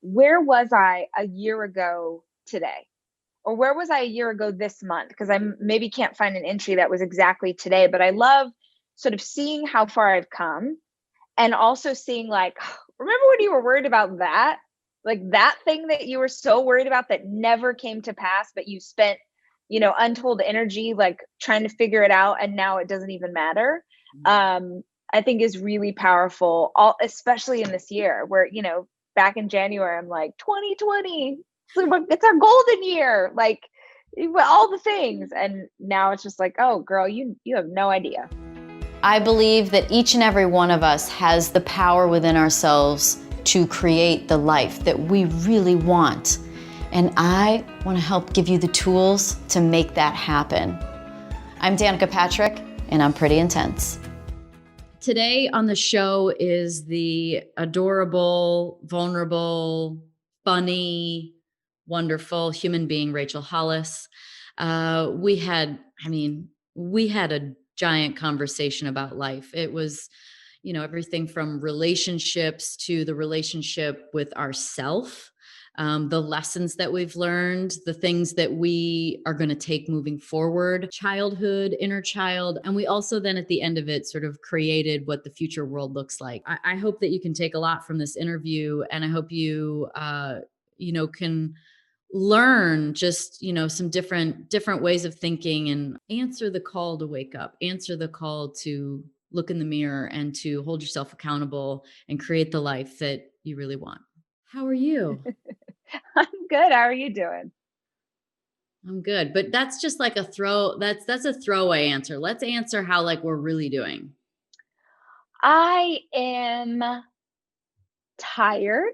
where was I a year ago today? Or where was I a year ago this month? Because I maybe can't find an entry that was exactly today, but I love sort of seeing how far I've come and also seeing like, remember when you were worried about that? Like that thing that you were so worried about that never came to pass, but you spent, untold energy like trying to figure it out and now it doesn't even matter. I think is really powerful, especially in this year where, back in January, I'm like 2020, it's our golden year, like all the things. And now it's just like, oh girl, you have no idea. I believe that each and every one of us has the power within ourselves to create the life that we really want. And I want to help give you the tools to make that happen. I'm Danica Patrick, and I'm pretty intense. Today on the show is the adorable, vulnerable, funny, wonderful human being, Rachel Hollis. We had a giant conversation about life. It was, everything from relationships to the relationship with ourself, the lessons that we've learned, the things that we are going to take moving forward, childhood, inner child. And we also then at the end of it sort of created what the future world looks like. I hope that you can take a lot from this interview, and I hope you, can learn just, some different ways of thinking and answer the call to wake up, answer the call to look in the mirror and to hold yourself accountable and create the life that you really want. How are you? I'm good. How are you doing? I'm good, but that's just like that's a throwaway answer. Let's answer how like we're really doing. I am tired.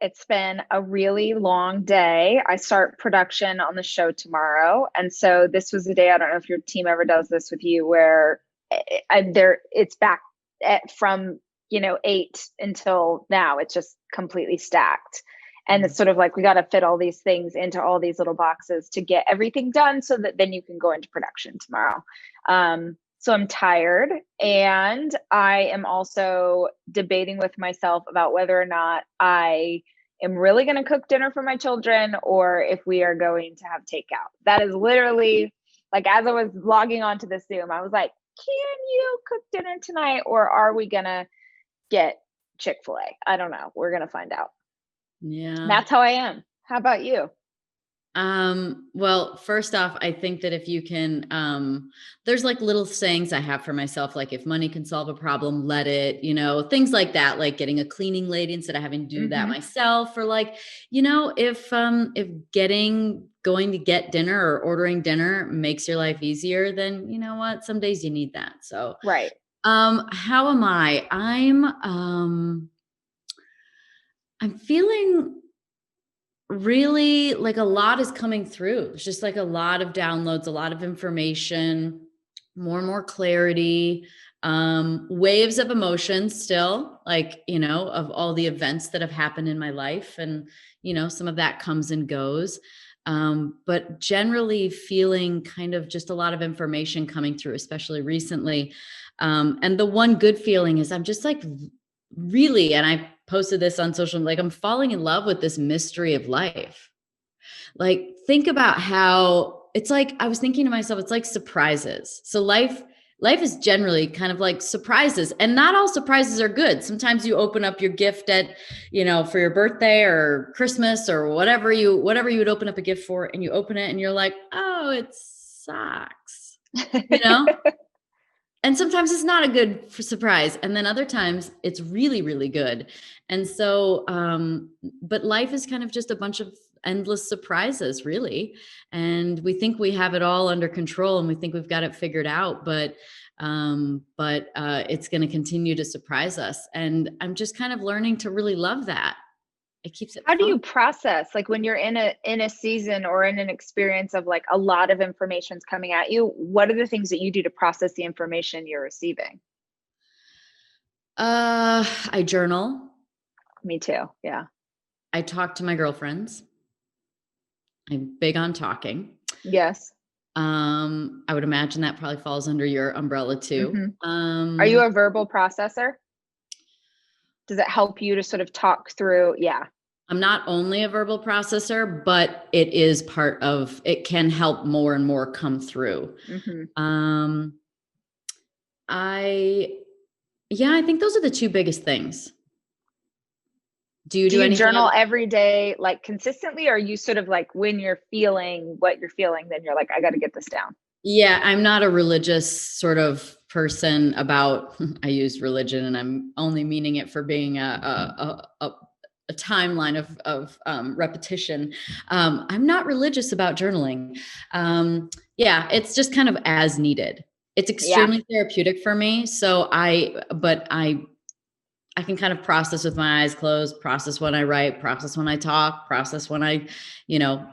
It's been a really long day. I start production on the show tomorrow. And so this was the day, I don't know if your team ever does this with you, where it's back from, 8 until now. It's just completely stacked. And it's sort of like, we got to fit all these things into all these little boxes to get everything done so that then you can go into production tomorrow. So I'm tired, and I am also debating with myself about whether or not I am really going to cook dinner for my children or if we are going to have takeout. That is literally like, as I was logging onto the Zoom, I was like, can you cook dinner tonight or are we going to get Chick-fil-A? I don't know. We're going to find out. Yeah. That's how I am. How about you? Well, first off, I think that if you can, there's like little sayings I have for myself, like if money can solve a problem, let it, things like that, like getting a cleaning lady instead of having to do that myself, or like, if going to get dinner or ordering dinner makes your life easier, then you know what, some days you need that. So, right. How am I? I'm feeling really like a lot is coming through. It's just like a lot of downloads, a lot of information, more and more clarity, waves of emotions still, like, of all the events that have happened in my life. And, some of that comes and goes. But generally feeling kind of just a lot of information coming through, especially recently. And the one good feeling is I'm just like really, and I posted this on social, like I'm falling in love with this mystery of life. Like, think about how it's like, I was thinking to myself, it's like surprises. So life is generally kind of like surprises, and not all surprises are good. Sometimes you open up your gift at, for your birthday or Christmas or whatever you would open up a gift for, and you open it and you're like, oh, it sucks, And sometimes it's not a good surprise. And then other times it's really, really good. And so, but life is kind of just a bunch of endless surprises, really. And we think we have it all under control and we think we've got it figured out, but it's going to continue to surprise us. And I'm just kind of learning to really love that. It keeps it How do fun. you process, like when you're in a season or in an experience of like a lot of information's coming at you, what are the things that you do to process the information you're receiving? I journal. Me too. Yeah. I talk to my girlfriends. I'm big on talking. Yes. I would imagine that probably falls under your umbrella too. Are you a verbal processor? Does it help you to sort of talk through? Yeah. I'm not only a verbal processor, but it can help more and more come through. Mm-hmm. Um, I, yeah, I think those are the two biggest things. Do you Do do you anything journal else? every day, like consistently, or are you sort of like when you're feeling what you're feeling, then you're like, I got to get this down? Yeah, I'm not a religious sort of person about, I use religion and I'm only meaning it for being a timeline of repetition. I'm not religious about journaling. Yeah, it's just kind of as needed. It's Yeah. extremely therapeutic for me. But I can kind of process with my eyes closed, process when I write, process when I talk, process when I,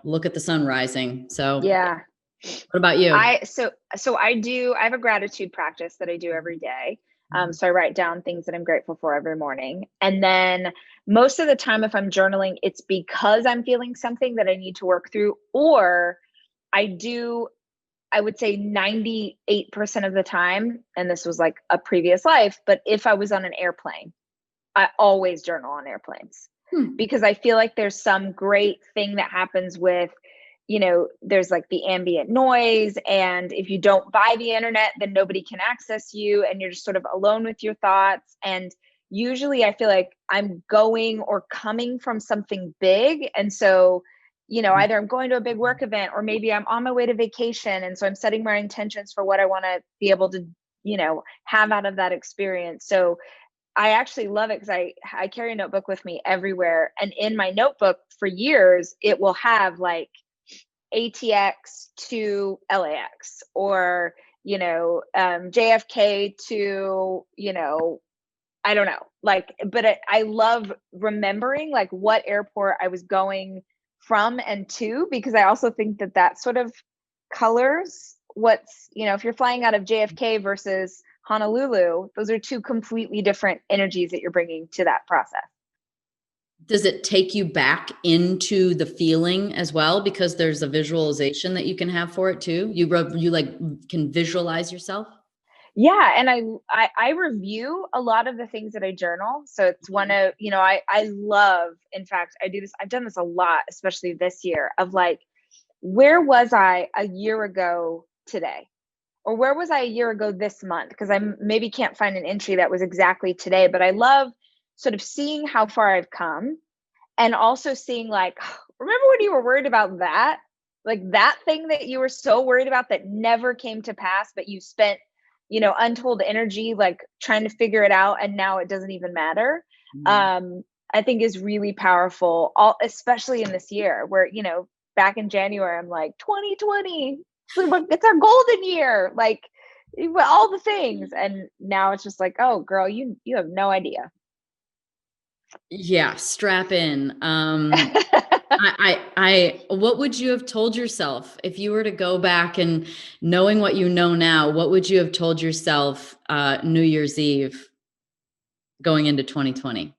look at the sun rising. So Yeah. what about you? I have a gratitude practice that I do every day. So I write down things that I'm grateful for every morning. And then most of the time, if I'm journaling, it's because I'm feeling something that I need to work through, or I would say 98% of the time, and this was like a previous life, but if I was on an airplane, I always journal on airplanes Hmm. because I feel like there's some great thing that happens with, there's like the ambient noise. And if you don't buy the internet, then nobody can access you and you're just sort of alone with your thoughts. And usually I feel like I'm going or coming from something big. And so, either I'm going to a big work event or maybe I'm on my way to vacation. And so I'm setting my intentions for what I want to be able to, have out of that experience. So I actually love it because I carry a notebook with me everywhere. And in my notebook for years, it will have like ATX to LAX or, JFK to, I don't know, like, but I love remembering like what airport I was going from and to, because I also think that that sort of colors what's, if you're flying out of JFK versus Honolulu, those are two completely different energies that you're bringing to that process. Does it take you back into the feeling as well? Because there's a visualization that you can have for it too. You like can visualize yourself. Yeah, and I review a lot of the things that I journal. So it's one of, I love, in fact, I do this, I've done this a lot, especially this year, of like, where was I a year ago today? Or where was I a year ago this month? Because I maybe can't find an entry that was exactly today, but I love sort of seeing how far I've come and also seeing like, remember when you were worried about that? Like that thing that you were so worried about that never came to pass, but you spent, untold energy like trying to figure it out and now it doesn't even matter. Mm. I think is really powerful, especially in this year where, back in January, I'm like 2020, it's our golden year, like all the things. And now it's just like, oh girl, you have no idea. Yeah, strap in. What would you have told yourself if you were to go back and knowing what you know now? What would you have told yourself New Year's Eve going into 2020?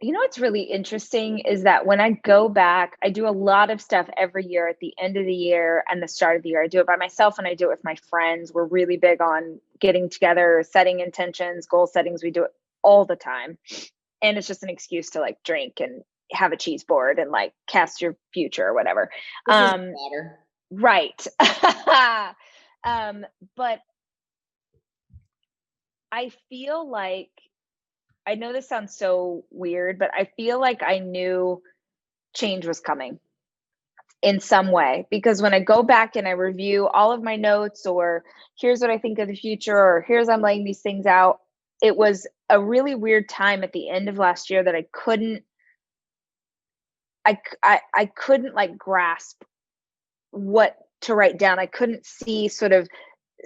What's really interesting is that when I go back, I do a lot of stuff every year at the end of the year and the start of the year. I do it by myself and I do it with my friends. We're really big on getting together, setting intentions, goal settings. We do it all the time. And it's just an excuse to like drink and have a cheese board and like cast your future or whatever. This is water. Right. But I feel like, I know this sounds so weird, but I feel like I knew change was coming in some way, because when I go back and I review all of my notes, or here's what I think of the future, or here's I'm laying these things out, it was a really weird time at the end of last year that I couldn't like grasp what to write down. I couldn't see sort of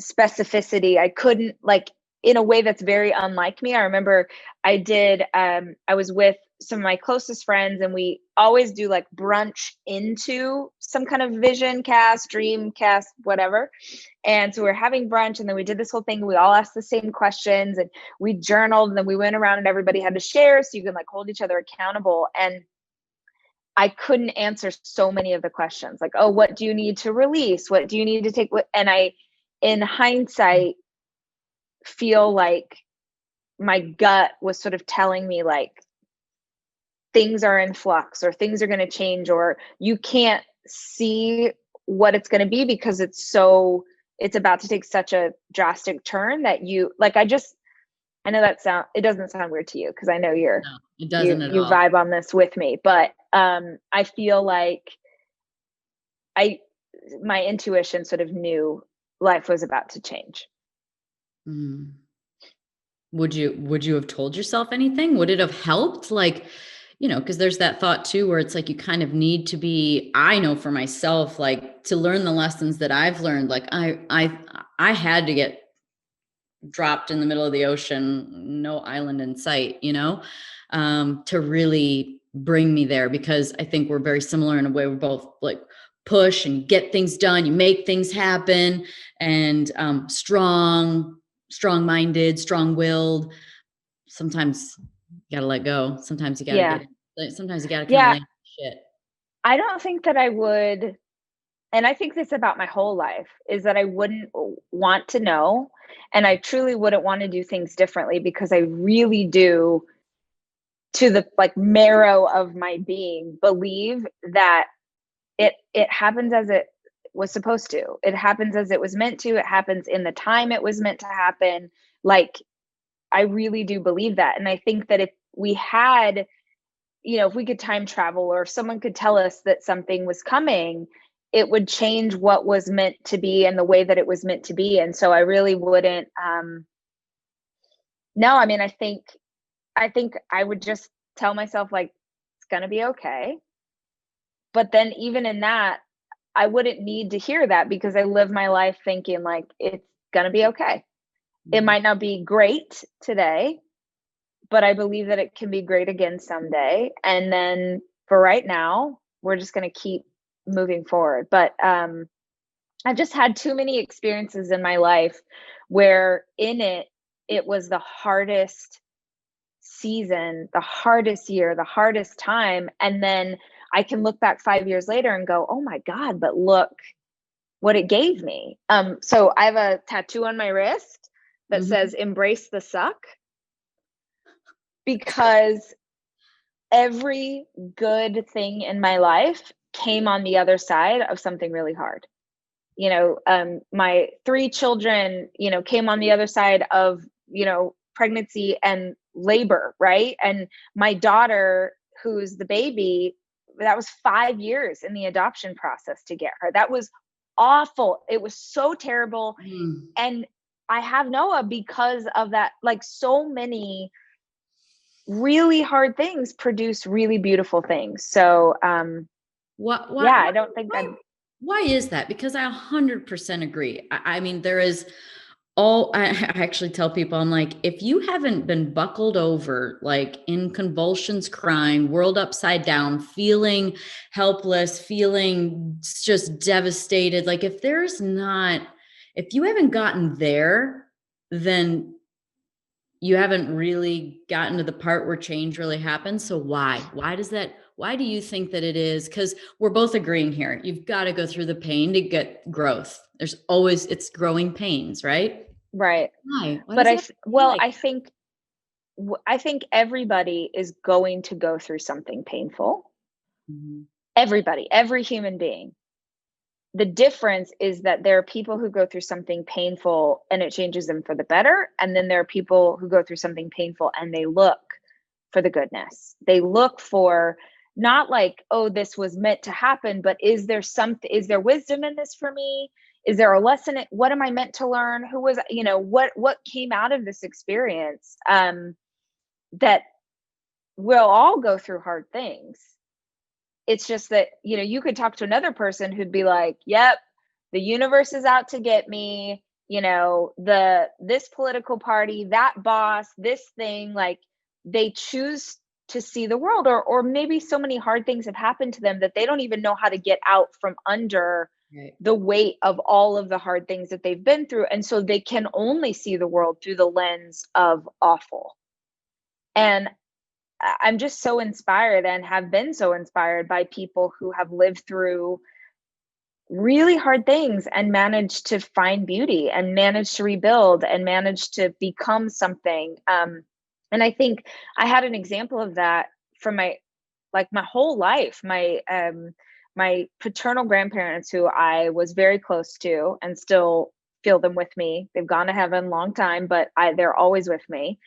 specificity. I couldn't like, in a way that's very unlike me. I remember I was with some of my closest friends and we always do like brunch into some kind of vision cast, dream cast, whatever. And so we're having brunch and then we did this whole thing. We all asked the same questions and we journaled and then we went around and everybody had to share so you can like hold each other accountable. And I couldn't answer so many of the questions like, oh, what do you need to release? What do you need to take? And in hindsight, feel like my gut was sort of telling me like, things are in flux or things are going to change, or you can't see what it's going to be because it's about to take such a drastic turn that you like, I know it doesn't sound weird to you because I know No, it doesn't at you all. vibe on this with me, but I feel like my intuition sort of knew life was about to change. Mm. Would you have told yourself anything? Would it have helped? Like, because there's that thought too, where it's like you kind of need to be, I know for myself, like to learn the lessons that I've learned, like I had to get dropped in the middle of the ocean, no island in sight, to really bring me there, because I think we're very similar in a way. We're both like push and get things done. You make things happen, and strong-minded, strong-willed. Sometimes you got to let go. Sometimes you got to Yeah. sometimes you got to kind of Yeah. land shit. I don't think that I would, and I think this about my whole life, is that I wouldn't want to know. And I truly wouldn't want to do things differently because I really do, to the like marrow of my being, believe that it happens as it was supposed to. It happens as it was meant to. It happens in the time it was meant to happen. Like, I really do believe that. And I think that if we had, if we could time travel, or if someone could tell us that something was coming, it would change what was meant to be and the way that it was meant to be. And so I really wouldn't, no, I mean, I think I would just tell myself, like, it's going to be okay. But then even in that, I wouldn't need to hear that because I live my life thinking like it's going to be okay. It Mhm. might not be great today, but I believe that it can be great again someday. And then for right now, we're just going to keep moving forward. But I've just had too many experiences in my life where it was the hardest season, the hardest year, the hardest time. And then I can look back 5 years later and go, oh my God, but look what it gave me. So I have a tattoo on my wrist that Mhm. says embrace the suck, because every good thing in my life came on the other side of something really hard. My 3 children, came on the other side of, pregnancy and labor, right? And my daughter, who's the baby, that was 5 years in the adoption process to get her. That was awful. It was so terrible. Mm. And I have Noah because of that. Like, so many really hard things produce really beautiful things. So, What, yeah, why, I don't think why, I'd, why is that? Because I 100% agree. I mean, there is I actually tell people, I'm like, if you haven't been buckled over, like in convulsions, crying, world upside down, feeling helpless, feeling just devastated, like if you haven't gotten there, then you haven't really gotten to the part where change really happens. So why do you think that it is? Because we're both agreeing here. You've got to go through the pain to get growth. It's growing pains, right? right. Why? Why But does it have to be like I think everybody is going to go through something painful. that? Mhm. Everybody, every human being. The difference is that there are people who go through something painful and it changes them for the better. And then there are people who go through something painful and they look for the goodness. They look for, not like, oh, this was meant to happen, but is there wisdom in this for me? Is there a lesson? What am I meant to learn? What came out of this experience? That we'll all go through hard things. It's just that, you could talk to another person who'd be like, yep, the universe is out to get me, this political party, that boss, this thing, like, they choose to see the world, or maybe so many hard things have happened to them that they don't even know how to get out from under Right. the weight of all of the hard things that they've been through. And so they can only see the world through the lens of awful. And I'm just so inspired and have been so inspired by people who have lived through really hard things and managed to find beauty and managed to rebuild and managed to become something. And I think I had an example of that from like my whole life. My paternal grandparents, who I was very close to and still feel them with me. They've gone to heaven long time, but they're always with me.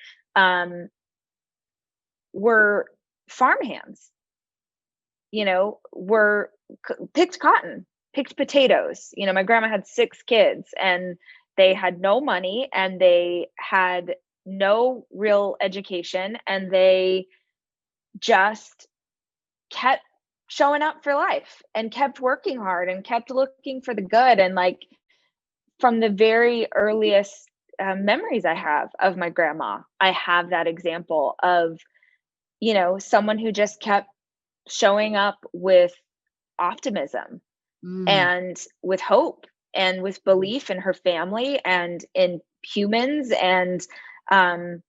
Were farmhands, were picked cotton, picked potatoes. My grandma had 6 kids, and they had no money, and they had no real education, and they just kept showing up for life and kept working hard and kept looking for the good. And like, from the very earliest memories I have of my grandma, I have that example of, someone who just kept showing up with optimism and with hope and with belief in her family and in humans, and and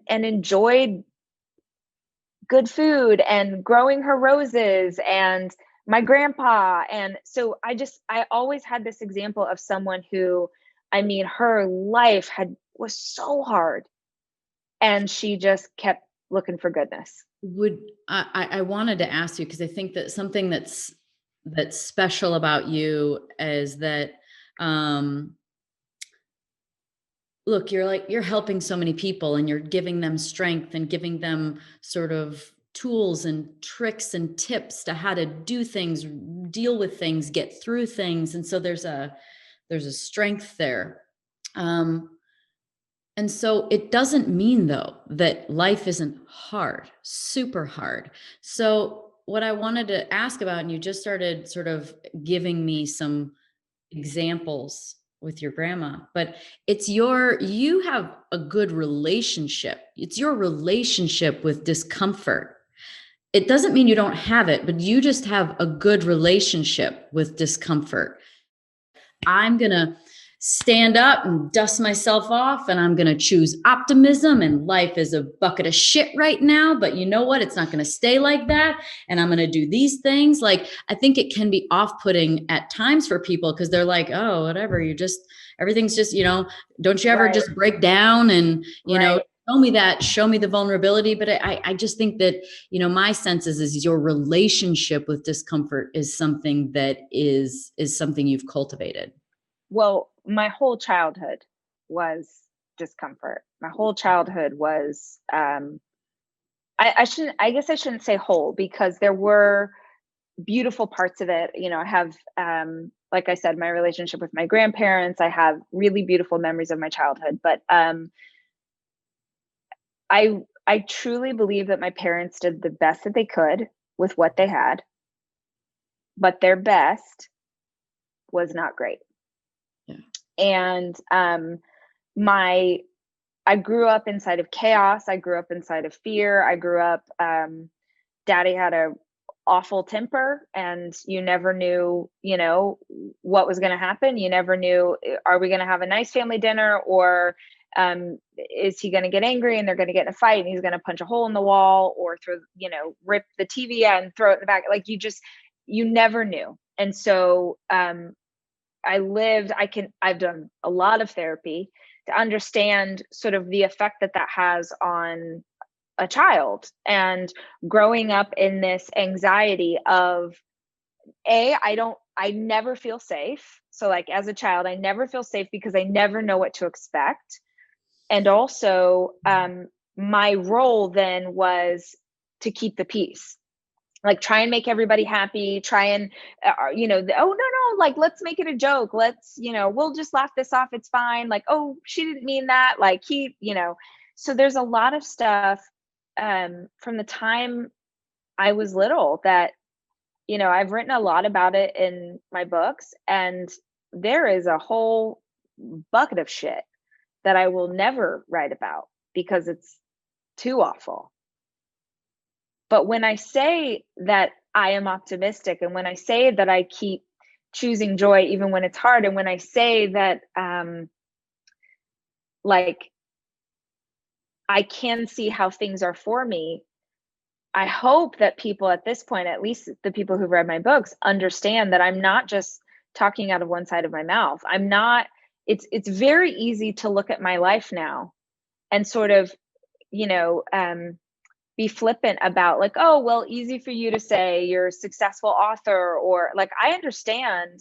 enjoyed good food and growing her roses and my grandpa. And so I always had this example of someone who, her life was so hard, and she just kept looking for goodness. I wanted to ask you, because I think that something that's special about you is that, look, you're helping so many people, and you're giving them strength and giving them sort of tools and tricks and tips to how to do things, deal with things, get through things. And so there's a strength there. And so it doesn't mean, though, that life isn't hard, super hard. So what I wanted to ask about, and you just started sort of giving me some examples with your grandma, but you have a good relationship. It's your relationship with discomfort. It doesn't mean you don't have it, but you just have a good relationship with discomfort. I'm going to stand up and dust myself off, and I'm going to choose optimism, and life is a bucket of shit right now, but you know what? It's not going to stay like that. And I'm going to do these things. Like, I think it can be off-putting at times for people, because they're like, oh, whatever, everything's just, don't you ever Right. just break down and, Right. show me the vulnerability. But I just think that, my sense is your relationship with discomfort is something that is something you've cultivated. Well, my whole childhood was discomfort. My whole childhood was, I guess I shouldn't say whole, because there were beautiful parts of it. I have, like I said, my relationship with my grandparents. I have really beautiful memories of my childhood, but I truly believe that my parents did the best that they could with what they had, but their best was not great. Yeah. And I grew up inside of chaos. I grew up inside of fear. I grew up, daddy had a awful temper, and you never knew, what was going to happen. You never knew, are we going to have a nice family dinner, or is he going to get angry and they're going to get in a fight and he's going to punch a hole in the wall, or rip the TV out and throw it in the back. Like, you never knew. And so, I've done a lot of therapy to understand sort of the effect that has on a child, and growing up in this anxiety of, I never feel safe. So like, as a child, I never feel safe because I never know what to expect. And also, my role then was to keep the peace. Like, try and make everybody happy, try and, oh no, like, let's make it a joke. Let's, we'll just laugh this off. It's fine. Like, oh, she didn't mean that. Like, so there's a lot of stuff, from the time I was little that, I've written a lot about it in my books, and there is a whole bucket of shit that I will never write about because it's too awful. But when I say that I am optimistic, and when I say that I keep choosing joy even when it's hard, and when I say that, like, I can see how things are for me, I hope that people at this point, at least the people who've read my books, understand that I'm not just talking out of one side of my mouth. It's very easy to look at my life now and sort of, be flippant about like, oh, well, easy for you to say you're a successful author, or like, I understand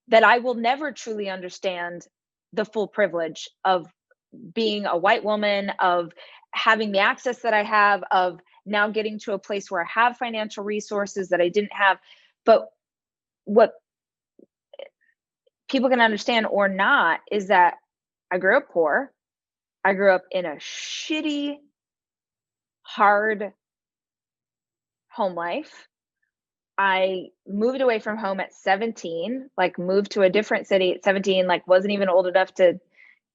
that I will never truly understand the full privilege of being a white woman, of having the access that I have, of now getting to a place where I have financial resources that I didn't have. But what people can understand or not is that I grew up poor. I grew up in a shitty, hard home life. I moved away from home at 17, like moved to a different city at 17, like wasn't even old enough to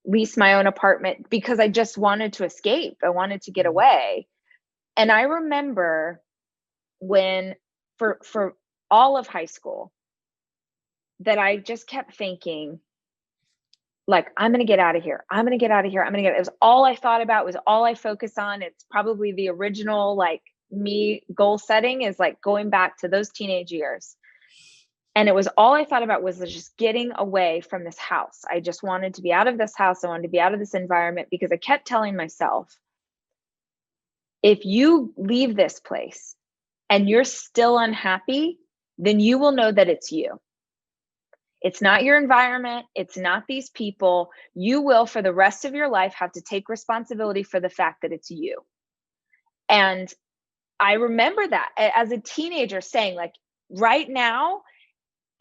lease my own apartment because I just wanted to escape. I wanted to get away. And I remember when for all of high school that I just kept thinking, like, I'm going to get out of here. I'm going to get out of here. I'm going to get, it was all I thought about, was all I focused on. It's probably the original, like, me goal setting is like going back to those teenage years. And it was all I thought about was just getting away from this house. I just wanted to be out of this house. I wanted to be out of this environment because I kept telling myself, if you leave this place and you're still unhappy, then you will know that it's you. It's not your environment. It's not these people. You will, for the rest of your life, have to take responsibility for the fact that it's you. And I remember that as a teenager saying, like, right now,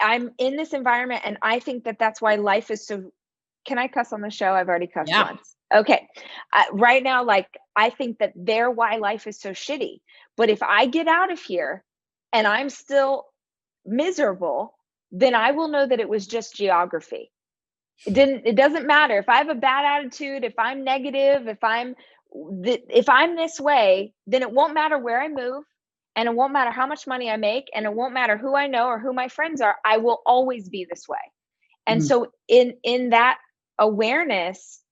I'm in this environment and I think that that's why life is so, can I cuss on the show? I've already cussed once. Okay. Right now, like, I think that they're why life is so shitty. But if I get out of here and I'm still miserable, then I will know that it was just geography. It doesn't matter if I have a bad attitude, if I'm negative, if I'm this way, then it won't matter where I move, and it won't matter how much money I make, and it won't matter who I know or who my friends are. I will always be this way. And so in that awareness,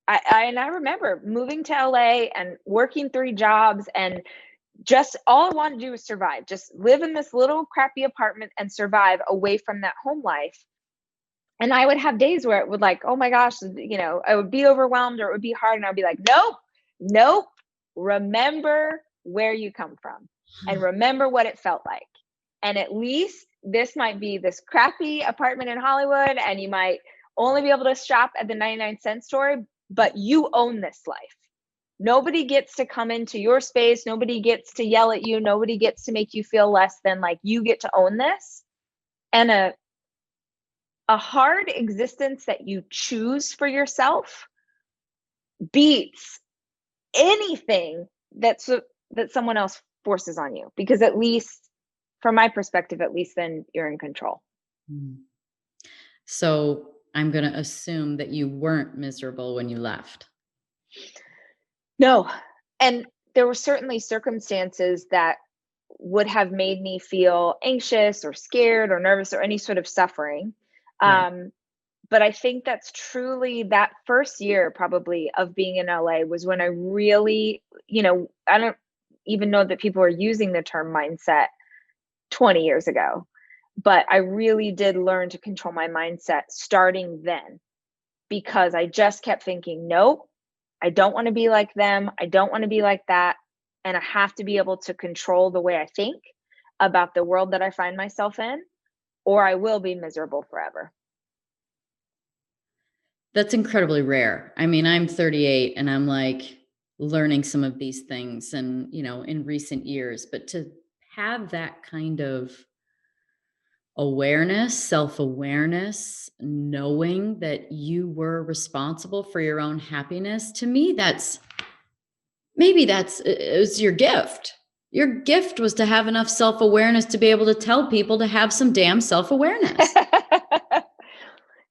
I remember moving to LA and working 3 jobs, and just all I wanted to do was survive, just live in this little crappy apartment and survive away from that home life. And I would have days where it would, like, oh my gosh, I would be overwhelmed or it would be hard. And I'd be like, nope, remember where you come from and remember what it felt like. And at least this might be this crappy apartment in Hollywood and you might only be able to shop at the 99-cent store, but you own this life. Nobody gets to come into your space. Nobody gets to yell at you. Nobody gets to make you feel less than. Like, you get to own this. And a hard existence that you choose for yourself beats anything that someone else forces on you, because at least from my perspective, at least then you're in control. So I'm going to assume that you weren't miserable when you left. No. And there were certainly circumstances that would have made me feel anxious or scared or nervous or any sort of suffering. Right. But I think that's truly that first year probably of being in LA was when I really, I don't even know that people were using the term mindset 20 years ago, but I really did learn to control my mindset starting then, because I just kept thinking, nope, I don't want to be like them. I don't want to be like that. And I have to be able to control the way I think about the world that I find myself in, or I will be miserable forever. That's incredibly rare. I mean, I'm 38 and I'm like learning some of these things and, in recent years, but to have that kind of awareness, self-awareness, knowing that you were responsible for your own happiness, to me, it was your gift. Your gift was to have enough self-awareness to be able to tell people to have some damn self-awareness.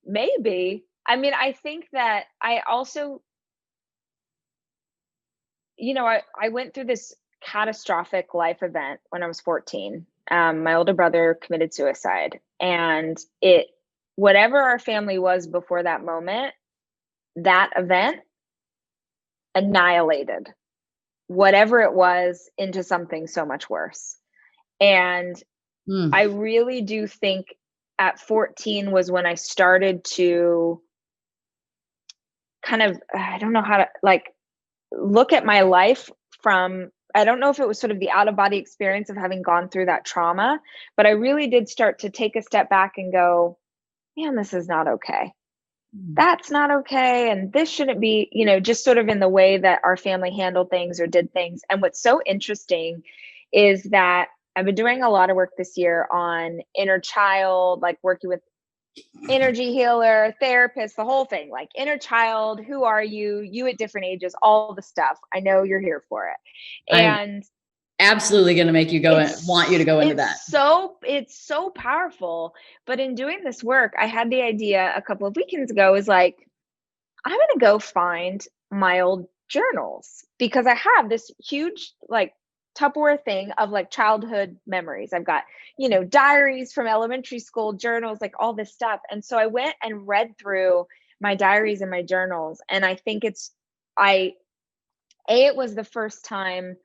Maybe. I mean, I think that I also, I went through this catastrophic life event when I was 14. My older brother committed suicide, and whatever our family was before that moment, that event annihilated whatever it was into something so much worse. And I really do think at 14 was when I started to kind of, I don't know how to, like, look at my life from I don't know if it was sort of the out of body experience of having gone through that trauma, but I really did start to take a step back and go, man, this is not okay. That's not okay. And this shouldn't be, just sort of in the way that our family handled things or did things. And what's so interesting is that I've been doing a lot of work this year on inner child, like working with energy healer, therapist, the whole thing, like inner child, who are you at different ages, all the stuff. I know you're here for it. I'm And absolutely going to make you want you to go into that. It's so powerful. But in doing this work, I had the idea a couple of weekends ago is like, I'm going to go find my old journals because I have this huge like Tupperware thing of like childhood memories. I've got, diaries from elementary school, journals, like all this stuff. And so I went and read through my diaries and my journals. And I think it was the first time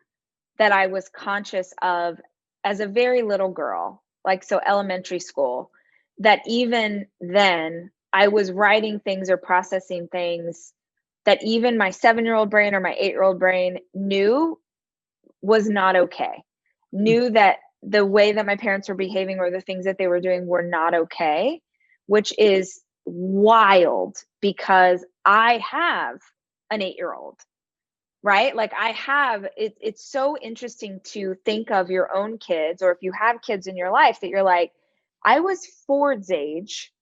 that I was conscious of as a very little girl, like, so elementary school, that even then I was writing things or processing things that even my 7-year-old brain or my 8-year-old brain knew was not okay, knew that the way that my parents were behaving or the things that they were doing were not okay, which is wild because I have an 8-year-old, right? Like it's so interesting to think of your own kids, or if you have kids in your life, that you're like, I was Ford's age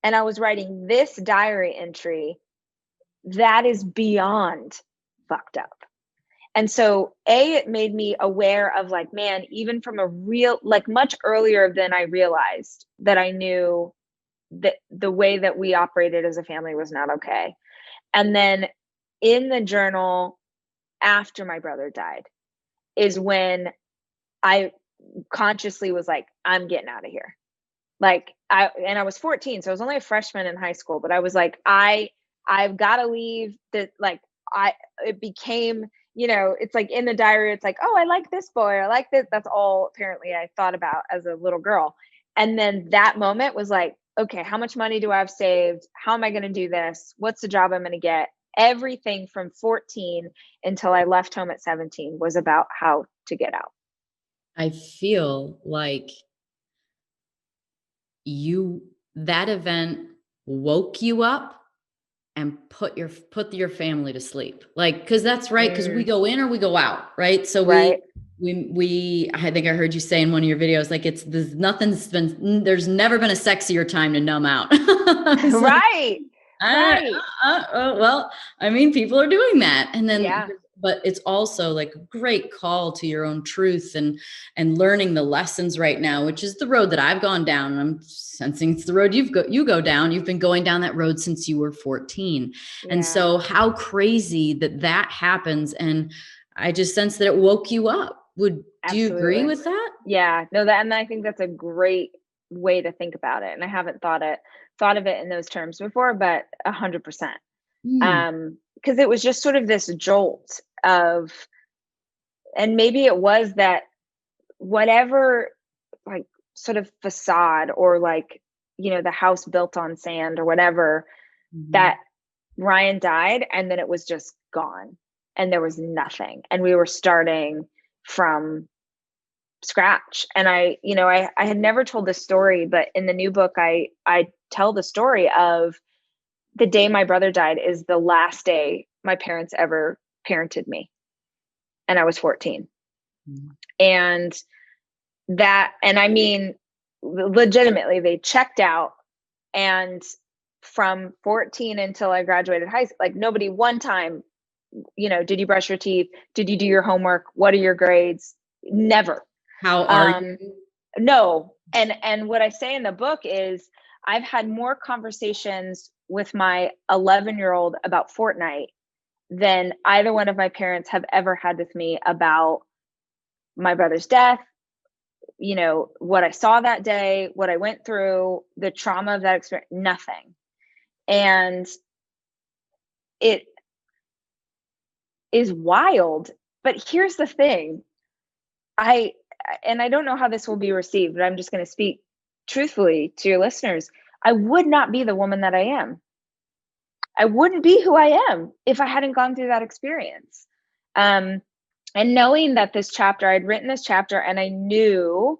and I was writing this diary entry that is beyond fucked up. And so it made me aware of like, man, even from a real, like much earlier than I realized, that I knew that the way that we operated as a family was not okay. And then in the journal after my brother died is when I consciously was like, I'm getting out of here. Like I was 14, so I was only a freshman in high school, but I was like, I've got to leave. That like it became, it's like in the diary, it's like, oh, I like this boy, I like this. That's all apparently I thought about as a little girl. And then that moment was like, okay, how much money do I have saved? How am I going to do this? What's the job I'm going to get? Everything from 14 until I left home at 17 was about how to get out. I feel like that event woke you up and put your family to sleep. Like, cause that's right. Cause we go in or we go out. Right. So right. I think I heard you say in one of your videos, like there's never been a sexier time to numb out. Right. Right. Well, I mean, people are doing that. And then, yeah. But it's also like a great call to your own truth and learning the lessons right now, which is the road that I've gone down. And I'm sensing it's the road you go down. You've been going down that road since you were 14. Yeah. And so how crazy that happens. And I just sense that it woke you up. Do you agree with that? Yeah, no, and I think that's a great way to think about it. And I haven't thought of it in those terms before, but 100%. Because it was just sort of this jolt of, and maybe it was that whatever like sort of facade or like, the house built on sand or whatever, that Ryan died and then it was just gone and there was nothing. And we were starting from scratch. And I had never told this story, but in the new book, I tell the story of the day my brother died is the last day my parents ever parented me. And I was 14. And I mean, legitimately, they checked out. And from 14 until I graduated high school, like nobody one time, did you brush your teeth? Did you do your homework? What are your grades? Never. How are you? No. And what I say in the book is I've had more conversations with my 11-year-old about Fortnite than either one of my parents have ever had with me about my brother's death, what I saw that day, what I went through, the trauma of that experience, nothing. And it is wild. But here's the thing. I don't know how this will be received, but I'm just going to speak truthfully to your listeners. I would not be the woman that I am. I wouldn't be who I am if I hadn't gone through that experience. And knowing that this chapter, I'd written this chapter and I knew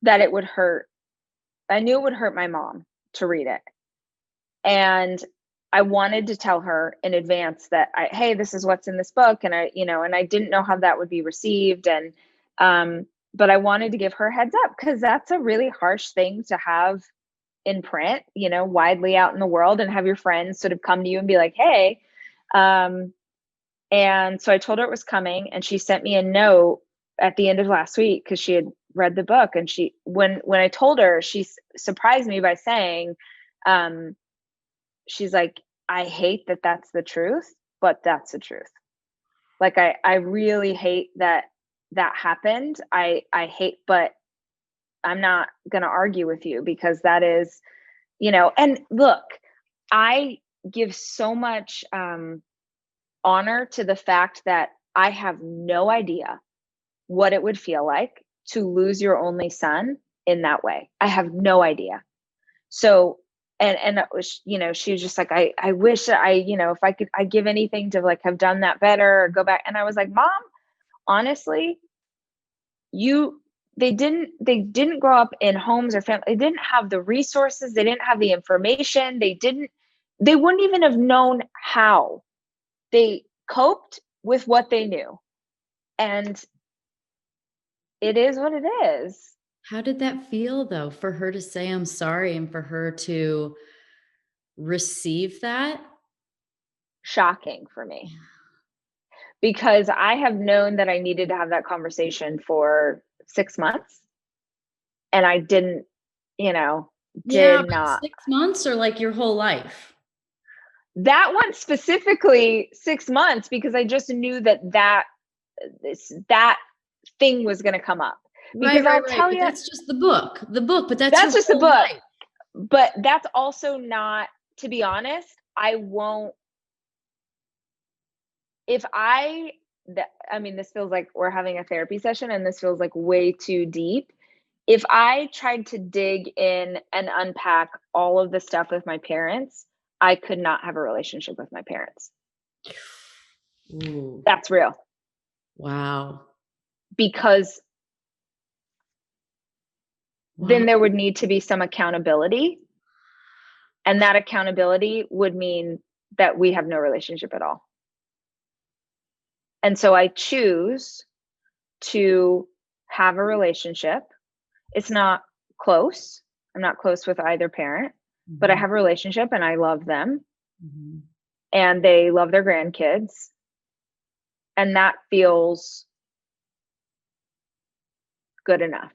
that it would hurt. I knew it would hurt my mom to read it. And I wanted to tell her in advance that hey, this is what's in this book. And I didn't know how that would be received. And, but I wanted to give her a heads up, because that's a really harsh thing to have in print, widely out in the world, and have your friends sort of come to you and be like, hey. And so I told her it was coming, and she sent me a note at the end of last week because she had read the book. And when I told her, she surprised me by saying, she's like, I hate that that's the truth, but that's the truth. Like, I really hate that happened. I hate, but I'm not going to argue with you, because that is, and look, I give so much honor to the fact that I have no idea what it would feel like to lose your only son in that way. I have no idea. So, and it was, she was just like, I wish that if I'd give anything to like have done that better or go back. And I was like, Mom, honestly, they didn't grow up in homes or family. They didn't have the resources. They didn't have the information. They wouldn't even have known how. They coped with what they knew. And it is what it is. How did that feel, though, for her to say, I'm sorry, and for her to receive that? Shocking for me. Because I have known that I needed to have that conversation for 6 months. And I didn't, not. 6 months, or like your whole life? That one specifically 6 months, because I just knew that thing was going to come up. Because right, I'll tell you, that's just the book, but that's just the book. Life. But that's also not, to be honest, I won't. If this feels like we're having a therapy session, and this feels like way too deep. If I tried to dig in and unpack all of the stuff with my parents, I could not have a relationship with my parents. Ooh. That's real. Wow. Because then there would need to be some accountability. And that accountability would mean that we have no relationship at all. And so I choose to have a relationship. It's not close. I'm not close with either parent, but I have a relationship and I love them. And they love their grandkids. And that feels good enough.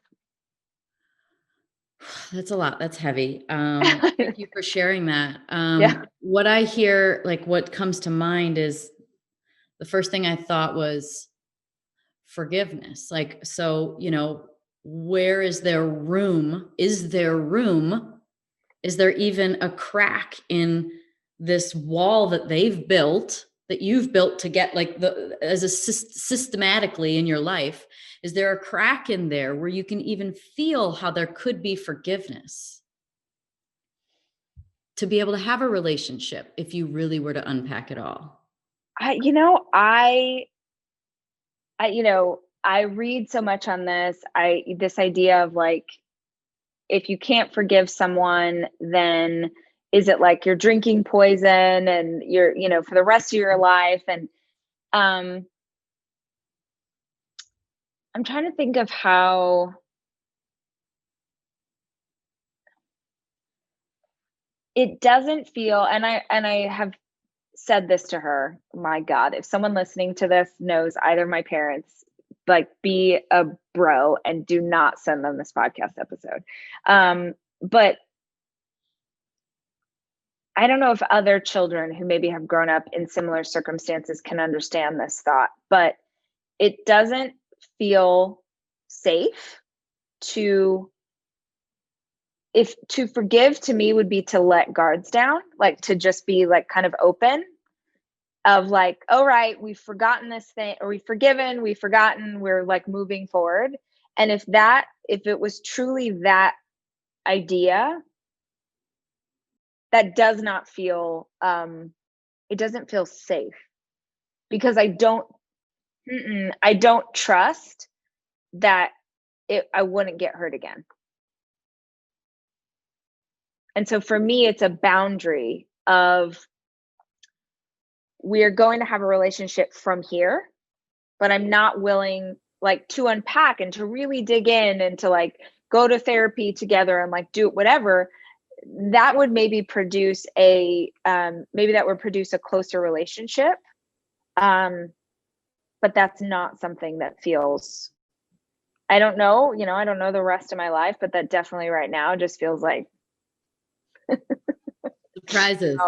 That's a lot. That's heavy. Thank you for sharing that. Yeah. What I hear, like what comes to mind is, the first thing I thought was forgiveness. Like, so, where is there room? Is there room? Is there even a crack in this wall that they've built, that you've built to get like systematically in your life? Is there a crack in there where you can even feel how there could be forgiveness to be able to have a relationship, if you really were to unpack it all? I read so much on this. This idea of like, if you can't forgive someone, then is it like you're drinking poison and you're, for the rest of your life? And I'm trying to think of how it doesn't feel, and I have said this to her. My God, if someone listening to this knows either of my parents, like, be a bro and do not send them this podcast episode. But I don't know if other children who maybe have grown up in similar circumstances can understand this thought, but it doesn't feel safe to forgive. To me, would be to let guards down, like to just be like kind of open, of like, all right, we've forgotten this thing, or we've forgotten, we're like moving forward. And if it was truly that idea, that does not feel, it doesn't feel safe, because I don't I don't trust that I wouldn't get hurt again. And so for me, it's a boundary of we're going to have a relationship from here, but I'm not willing like to unpack and to really dig in and to like go to therapy together and like do whatever. That would maybe produce maybe that would produce a closer relationship. But that's not something that feels, I don't know, I don't know the rest of my life, but that definitely right now just feels like Surprises.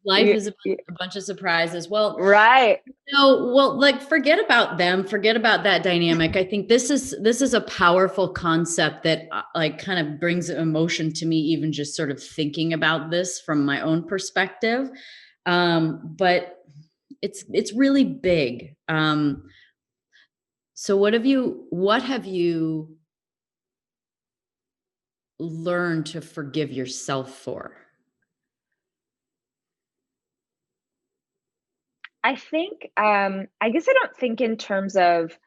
Life is a bunch of surprises. Well, right. no, well, like forget about them, forget about that dynamic. I think this is a powerful concept that like kind of brings emotion to me, even just sort of thinking about this from my own perspective. But it's really big. So what have you learned to forgive yourself for? I think, I guess I don't think in terms of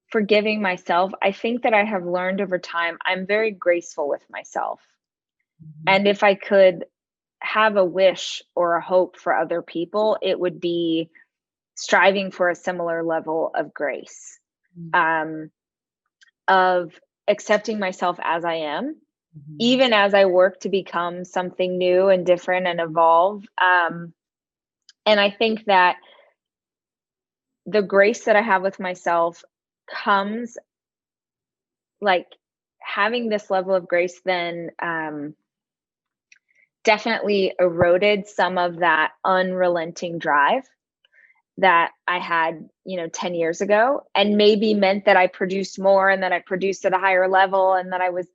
forgiving myself. I think that I have learned over time, I'm very graceful with myself. Mhm. And if I could have a wish or a hope for other people, it would be striving for a similar level of grace, um, of accepting myself as I am, Mhm. even as I work to become something new and different and evolve. And I think that the grace that I have with myself comes like having this level of grace then definitely eroded some of that unrelenting drive that I had, 10 years ago, and maybe meant that I produced more and that I produced at a higher level and that I was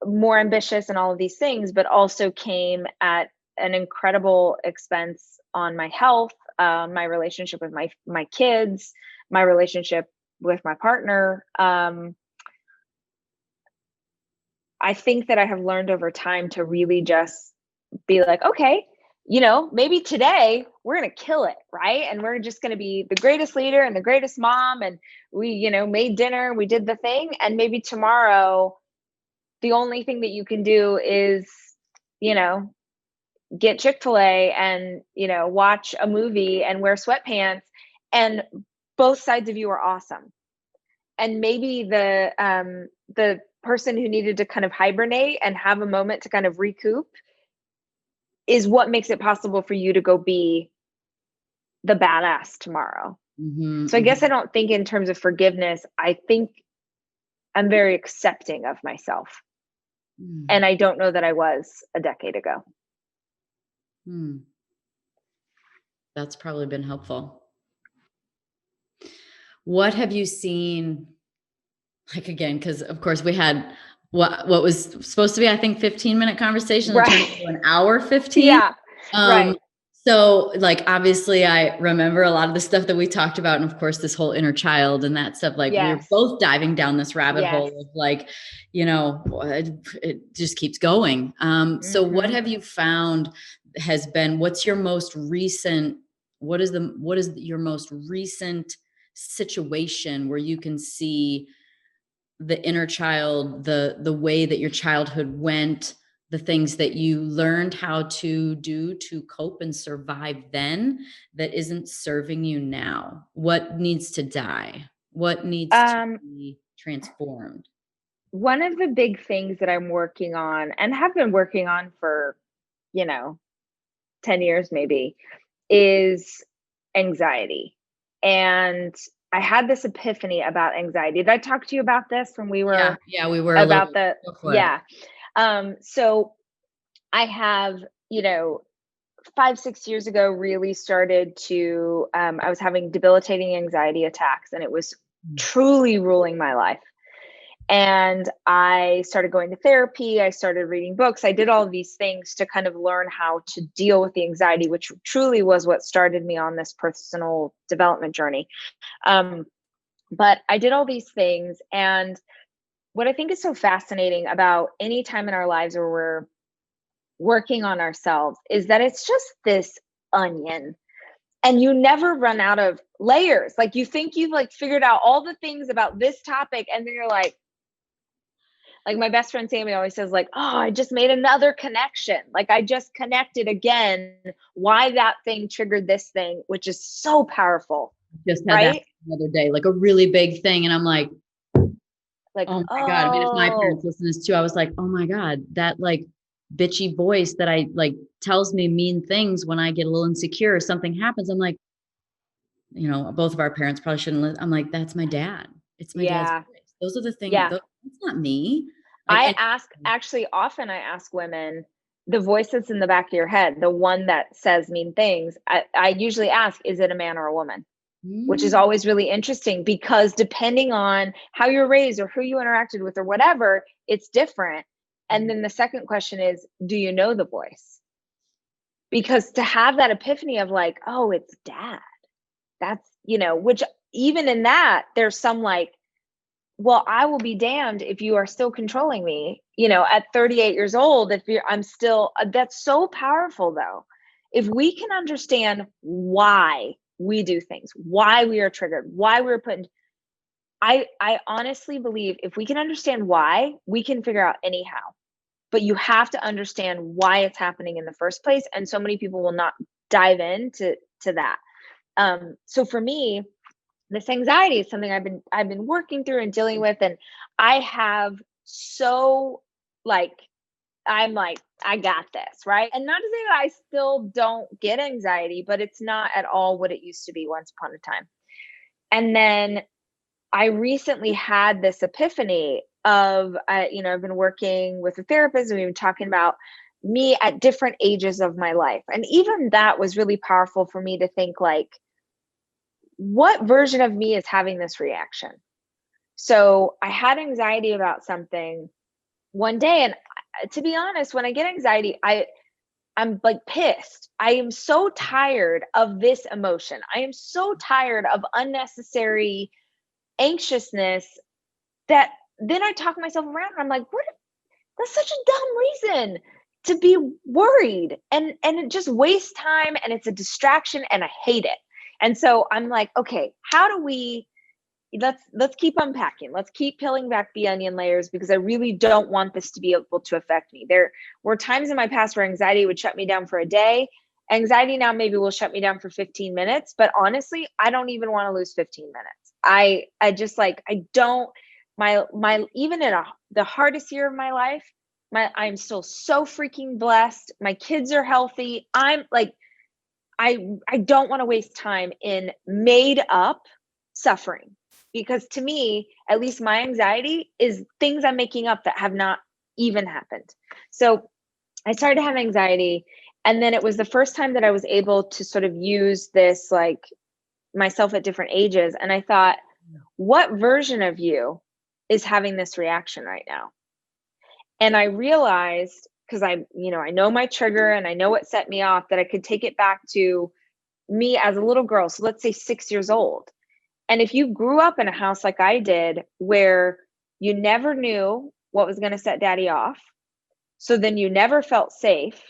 more ambitious and all of these things, but also came at an incredible expense on my health, my relationship with my kids, my relationship with my partner. I think that I have learned over time to really just be like, okay, maybe today we're going to kill it, right? And we're just going to be the greatest leader and the greatest mom. And we, made dinner, we did the thing. And maybe tomorrow, the only thing that you can do is, you know, get Chick-fil-A and, watch a movie and wear sweatpants. And both sides of you are awesome. And maybe the person who needed to kind of hibernate and have a moment to kind of recoup is what makes it possible for you to go be the badass tomorrow. Mhm, So I guess I mhm. don't think in terms of forgiveness. I think I'm very accepting of myself. And Mm, I don't know that I was a decade ago. mm. That's probably been helpful. What have you seen, like, again, because of course we had what was supposed to be, I think, 15-minute conversation that turned Right. into an hour 15. Yeah. Um, Right. so, like, obviously, I remember a lot of the stuff that we talked about, and of course, this whole inner child and that stuff. Like, we were Yes. both diving down this rabbit Yes. hole of like, it just keeps going. So, what Mhm. have you found has been? What's your most recent? What is your most recent situation where you can see the inner child, the way that your childhood went, the things that you learned how to do to cope and survive then that isn't serving you now? What needs to die? What needs to Um, be transformed? One of the big things that I'm working on and have been working on for, you know, 10 years maybe is anxiety. And I had this epiphany about anxiety. Did I talk to you about this when we Yeah, were yeah, we were a about little. the, Go for it. yeah. So I have, 5, 6 years ago, really started to, I was having debilitating anxiety attacks and it was truly ruling my life. And I started going to therapy. I started reading books. I did all of these things to kind of learn how to deal with the anxiety, which truly was what started me on this personal development journey. Um, but I did all these things. And what I think is so fascinating about any time in our lives where we're working on ourselves is that it's just this onion And you never run out of layers. Like you think you've like figured out all the things about this topic, and then you're like my best friend Sammy always says, like, oh, I just made another connection. Like I just connected again why that thing triggered this thing, which is so powerful. Just had that Right? the other day, like a really big thing. And I'm like, Like, oh my God. I mean, if my oh, parents listen to this too, I was like, oh my God, that like bitchy voice that I like tells me mean things when I get a little insecure or something happens. I'm like, both of our parents probably shouldn't listen. I'm like, that's my dad. It's my dad's yeah, voice. Those are the things, yeah. that's not me. Like, I and ask, actually, often I ask women, the voice that's in the back of your head, the one that says mean things, I usually ask, is it a man or a woman? Which is mm, always really interesting because depending on how you're raised or who you interacted with or whatever, it's different. And then the second question is, do you know the voice? Because to have that epiphany of like, oh, it's dad, that's, which even in that, there's some like, well, I will be damned if you are still controlling me, at 38 years old, if I'm still, that's so powerful though. If we can understand why we do things, why we are triggered, why we're put in, I honestly believe if we can understand why, we can figure out anyhow. But you have to understand why it's happening in the first place. And so many people will not dive into that. So for me, this anxiety is something I've been working through and dealing with, and I have so like I'm like I got this, right? And not to say that I still don't get anxiety, but it's not at all what it used to be once upon a time. And then I recently had this epiphany of I've been working with a therapist, and we've been talking about me at different ages of my life, and even that was really powerful for me to think like, what version of me is having this reaction? So I had anxiety about something one day, and to be honest, when I get anxiety, I'm like pissed. I am so tired of this emotion. I am so tired of unnecessary anxiousness that then I talk myself around. And I'm like, what? That's such a dumb reason to be worried, and it just wastes time, and it's a distraction, and I hate it. And so I'm like, okay, how do we let's keep unpacking. Let's keep peeling back the onion layers because I really don't want this to be able to affect me. There were times in my past where anxiety would shut me down for a day. Anxiety now maybe will shut me down for 15 minutes, but honestly, I don't even want to lose 15 minutes. I just like I don't my even in the hardest year of my life, I'm still so freaking blessed. My kids are healthy. I'm like I don't want to waste time in made up suffering, because to me, at least my anxiety is things I'm making up that have not even happened. So I started to have anxiety, and then it was the first time that I was able to sort of use this like myself at different ages, and I thought, what version of you is having this reaction right now? And I realized, because I know my trigger and I know what set me off, that I could take it back to me as a little girl. So let's say 6 years old. And if you grew up in a house like I did, where you never knew what was going to set daddy off, so then you never felt safe,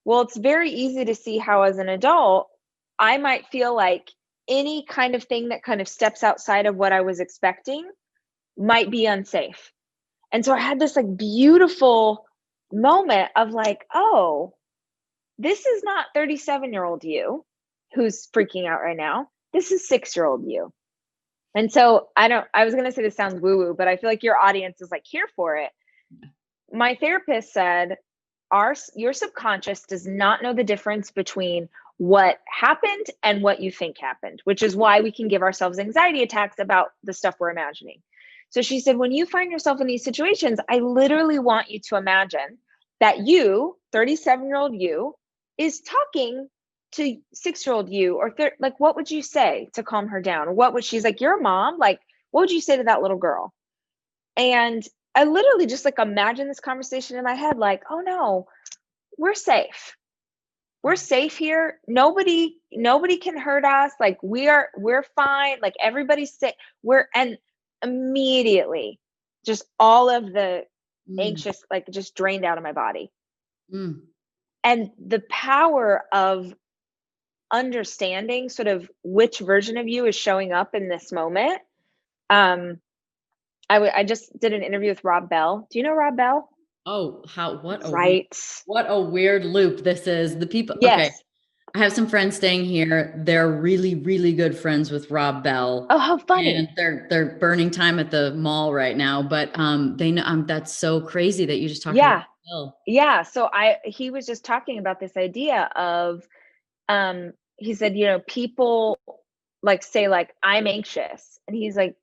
well, it's very easy to see how as an adult, I might feel like any kind of thing that kind of steps outside of what I was expecting might be unsafe. And so I had this like beautiful moment of like, oh, this is not 37-year-old you who's freaking out right now. This is 6-year-old you. And so I was going to say this sounds woo woo, but I feel like your audience is like here for it. My therapist said, your subconscious does not know the difference between what happened and what you think happened, which is why we can give ourselves anxiety attacks about the stuff we're imagining. So she said, when you find yourself in these situations, I literally want you to imagine that you, 37-year-old you, is talking to 6-year-old you, or like, what would you say to calm her down? What would she's like, you're a mom, like, what would you say to that little girl? And I literally just like imagine this conversation in my head, like, oh no, we're safe. We're safe here. Nobody can hurt us. Like we're fine. Like everybody's safe. And immediately just all of the mm, anxious, like just drained out of my body. mm. And the power of understanding sort of which version of you is showing up in this moment. I just did an interview with Rob Bell. Do you know Rob Bell? Oh, Right. what a weird loop this is. The people, okay. Yes. I have some friends staying here. They're really, really good friends with Rob Bell. Oh, how funny. And they're burning time at the mall right now. But they know that's so crazy that you just talked about Yeah. Bell. Yeah. So he was just talking about this idea of he said, people like say like I'm anxious. And he's like,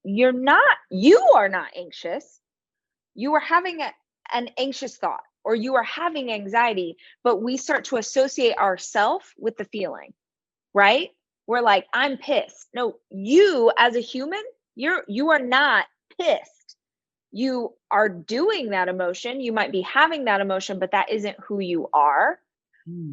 you are not anxious. You are having an anxious thought or you are having anxiety, but we start to associate ourself with the feeling, right? We're like, I'm pissed. No, you as a human, you are not pissed. You are doing that emotion. You might be having that emotion, but that isn't who you are.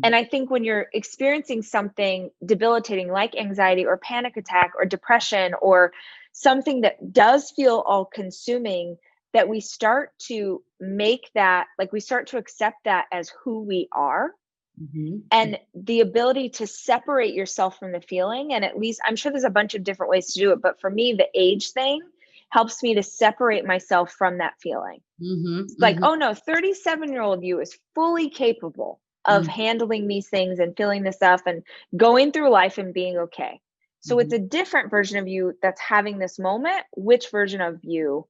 And I think when you're experiencing something debilitating like anxiety or panic attack or depression or something that does feel all consuming, that we start to make that, like we start to accept that as who we are. And the ability to separate yourself from the feeling. And at least I'm sure there's a bunch of different ways to do it, but for me, the age thing helps me to separate myself from that feeling. It's like, oh no, 37-year-old you is fully capable of handling these things and feeling this stuff and going through life and being okay. So it's a different version of you that's having this moment. Which version of you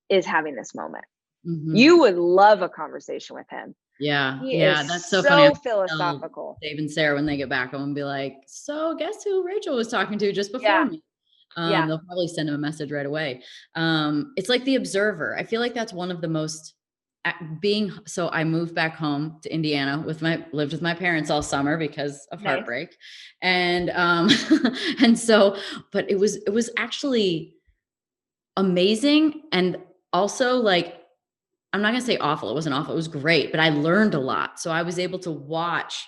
is having this moment? You would love a conversation with him. Yeah. He Yeah. is That's so funny. philosophical. Dave and Sarah, when they get back home, and be like, so guess who Rachel was talking to just before me? They'll probably send him a message right away. It's like the observer. I feel like that's one of the most so I moved back home to Indiana lived with my parents all summer because of heartbreak. And, and so, but it was actually amazing. And also like, I'm not going to say awful. It wasn't awful. It was great, but I learned a lot. So I was able to watch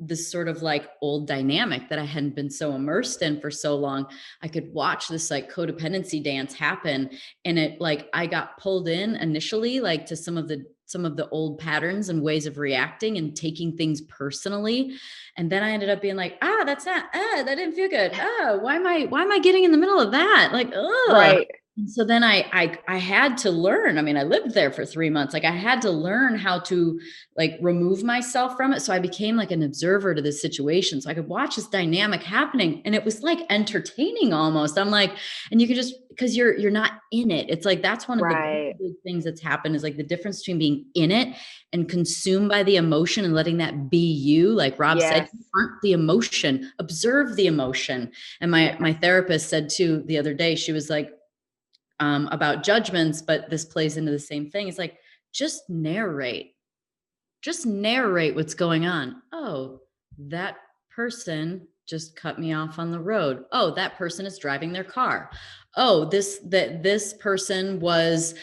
this sort of like old dynamic that I hadn't been so immersed in for so long. I could watch this like codependency dance happen. And it like, I got pulled in initially, like to some of the old patterns and ways of reacting and taking things personally. And then I ended up being like, that didn't feel good. Why am I getting in the middle of that? Like, Right. And so then I had to learn. I mean, I lived there for 3 months. Like I had to learn how to like remove myself from it. So I became like an observer to this situation. So I could watch this dynamic happening and it was like entertaining almost. I'm like, and you could just, because you're not in it. It's like, that's one of the big things that's happened is like the difference between being in it and consumed by the emotion and letting that be you. Like Rob said, you aren't the emotion, observe the emotion. And my therapist said too, the other day, she was like, about judgments, but this plays into the same thing. It's like, just narrate what's going on. Oh, that person just cut me off on the road. Oh, that person is driving their car. Oh, this person was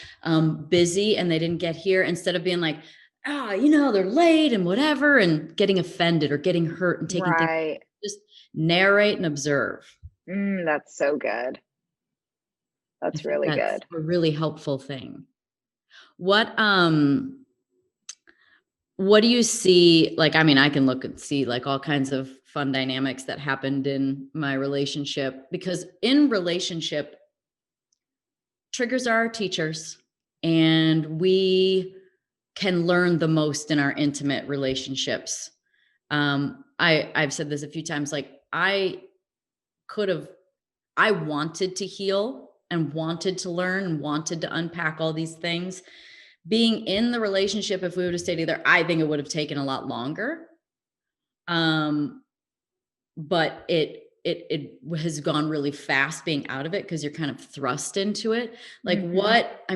busy and they didn't get here. Instead of being like, they're late and whatever, and getting offended or getting hurt and taking things, just narrate and observe. That's so good. That's really good. A really helpful thing. What do you see? Like, I mean, I can look and see like all kinds of fun dynamics that happened in my relationship, because in relationship, triggers are our teachers, and we can learn the most in our intimate relationships. I've said this a few times, like I wanted to heal and wanted to learn and wanted to unpack all these things. Being in the relationship, if we would have stayed together, I think it would have taken a lot longer. But it has gone really fast being out of it because you're kind of thrust into it. Like what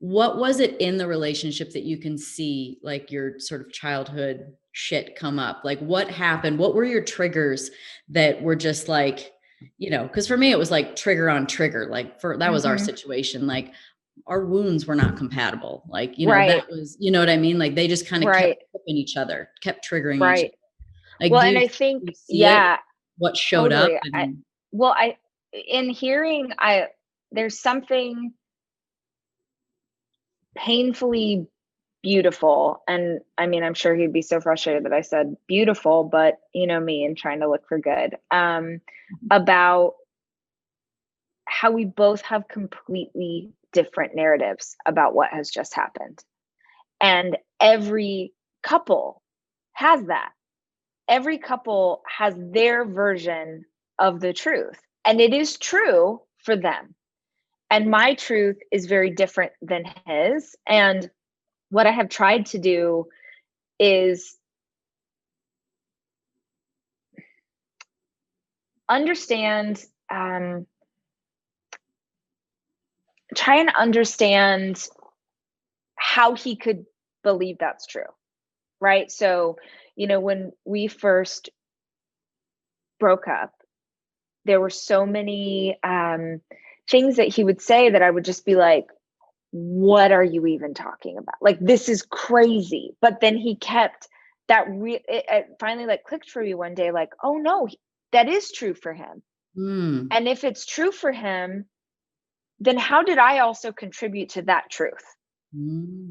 was it in the relationship that you can see like your sort of childhood shit come up? Like what happened? What were your triggers that were just like, because for me, it was like trigger on trigger, like that was our situation. Like our wounds were not compatible. Like, that was, you know what I mean? Like they just kind of kept tripping each other, kept triggering each other. Like, well, and I think, what showed totally. up? And... In hearing, there's something painfully beautiful. And I mean, I'm sure he'd be so frustrated that I said beautiful, but you know me and trying to look for good. About how we both have completely different narratives about what has just happened. And every couple has that. Every couple has their version of the truth, and it is true for them. And my truth is very different than his. And what I have tried to do is understand, try and understand how he could believe that's true. Right. So, you know, when we first broke up, there were so many things that he would say that I would just be like, what are you even talking about? Like, this is crazy. But then he kept that it finally like clicked for me one day, like, oh no, that is true for him. And if it's true for him, then how did I also contribute to that truth?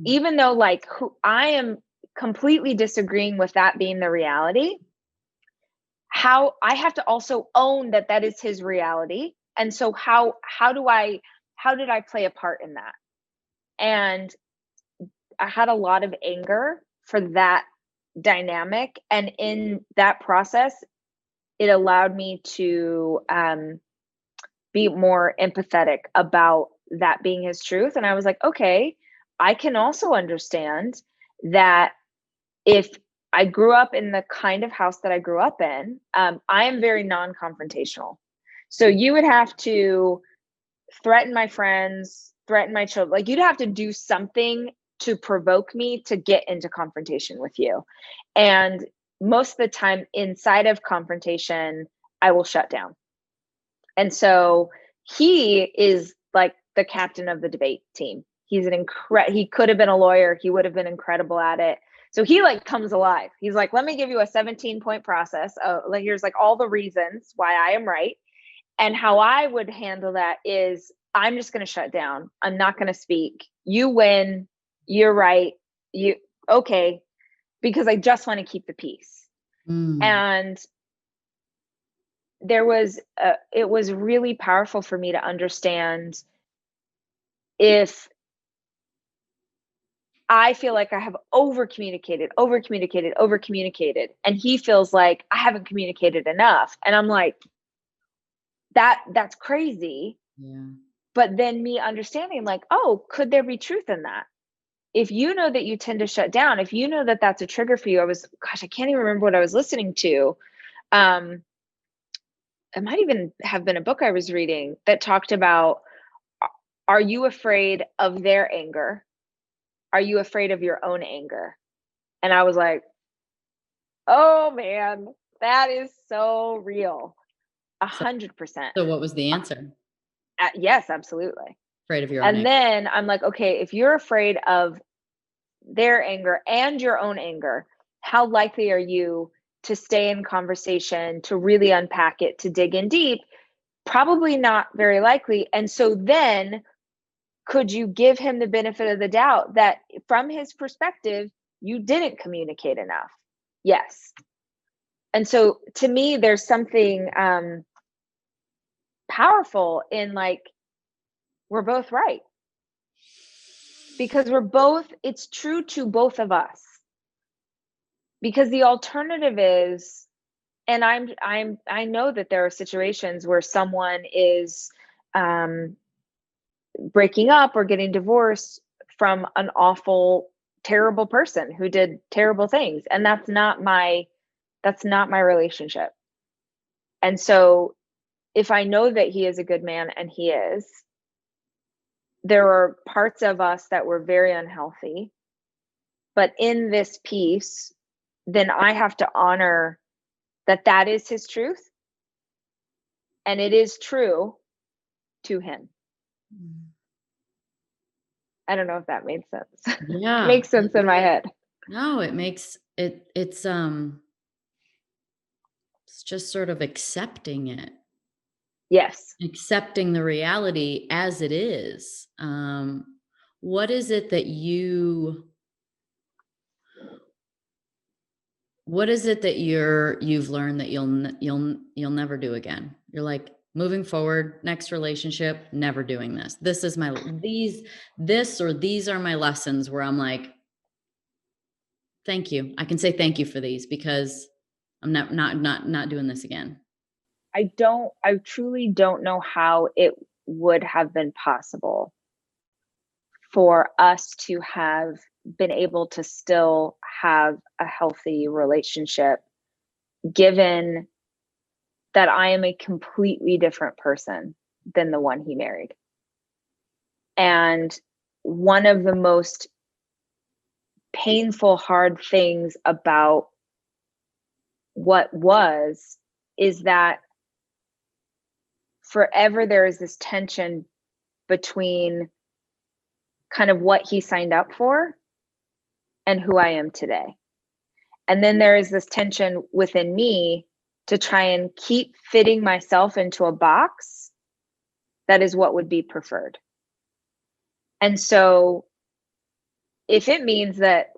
Even though like I am completely disagreeing with that being the reality, how I have to also own that that is his reality. And so how did I play a part in that? And I had a lot of anger for that dynamic. And in that process, it allowed me to be more empathetic about that being his truth. And I was like, okay, I can also understand that if I grew up in the kind of house that I grew up in, I am very non-confrontational. So you would have to threaten my friends, threaten my children. Like you'd have to do something to provoke me to get into confrontation with you. And most of the time inside of confrontation, I will shut down. And so he is like the captain of the debate team. He's he could have been a lawyer. He would have been incredible at it. So he like comes alive. He's like, let me give you a 17-point process. Like here's like all the reasons why I am right. And how I would handle that is I'm just going to shut down. I'm not going to speak. You win. You're right. You okay, because I just want to keep the peace. And it was really powerful for me to understand if I feel like I have over communicated, and he feels like I haven't communicated enough. And I'm like, that's crazy. Yeah. But then me understanding like, oh, could there be truth in that? If you know that you tend to shut down, if you know that that's a trigger for you, I can't even remember what I was listening to. It might even have been a book I was reading that talked about, are you afraid of their anger? Are you afraid of your own anger? And I was like, oh man, that is so real. 100%. So what was the answer? Yes, absolutely. Afraid of your own And anger. then I'm like, okay, if you're afraid of their anger and your own anger, how likely are you to stay in conversation, to really unpack it, to dig in deep? Probably not very likely. And so then could you give him the benefit of the doubt that from his perspective, you didn't communicate enough? Yes. And so to me, there's something powerful in like, we're both right. Because it's true to both of us. Because the alternative is, and I know that there are situations where someone is breaking up or getting divorced from an awful, terrible person who did terrible things, and that's not my relationship. And so if I know that he is a good man, and he is, there are parts of us that were very unhealthy, but in this piece, then I have to honor that that is his truth, and it is true to him. I don't know if that made sense. Yeah. Makes sense in my head. No, it makes it's just sort of accepting it. Yes. Accepting the reality as it is. What is it that you what is it that you've learned that you'll never do again? You're like, moving forward, next relationship, never doing this. These are my lessons where I'm like, thank you. I can say thank you for these because I'm not doing this again. I truly don't know how it would have been possible for us to have been able to still have a healthy relationship, given that I am a completely different person than the one he married. And one of the most painful, hard things about what was is that forever there is this tension between kind of what he signed up for and who I am today. And then there is this tension within me to try and keep fitting myself into a box that is what would be preferred. And so if it means that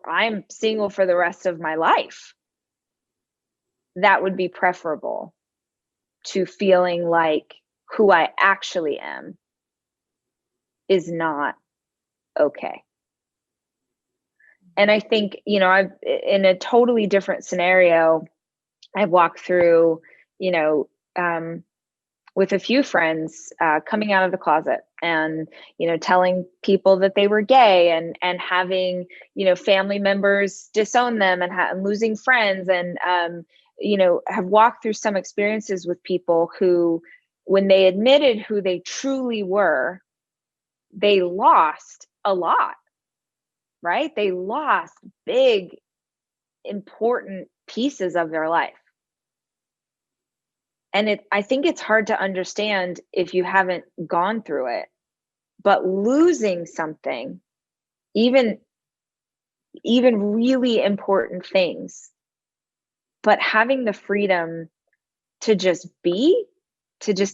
I'm single for the rest of my life, that would be preferable to feeling like who I actually am is not okay. And I think, I've in a totally different scenario, I've walked through, with a few friends coming out of the closet and, telling people that they were gay and having, family members disown them and losing friends and, have walked through some experiences with people who, when they admitted who they truly were, they lost a lot, right? They lost big, important pieces of their life. And I think it's hard to understand if you haven't gone through it, but losing something, even really important things, but having the freedom to just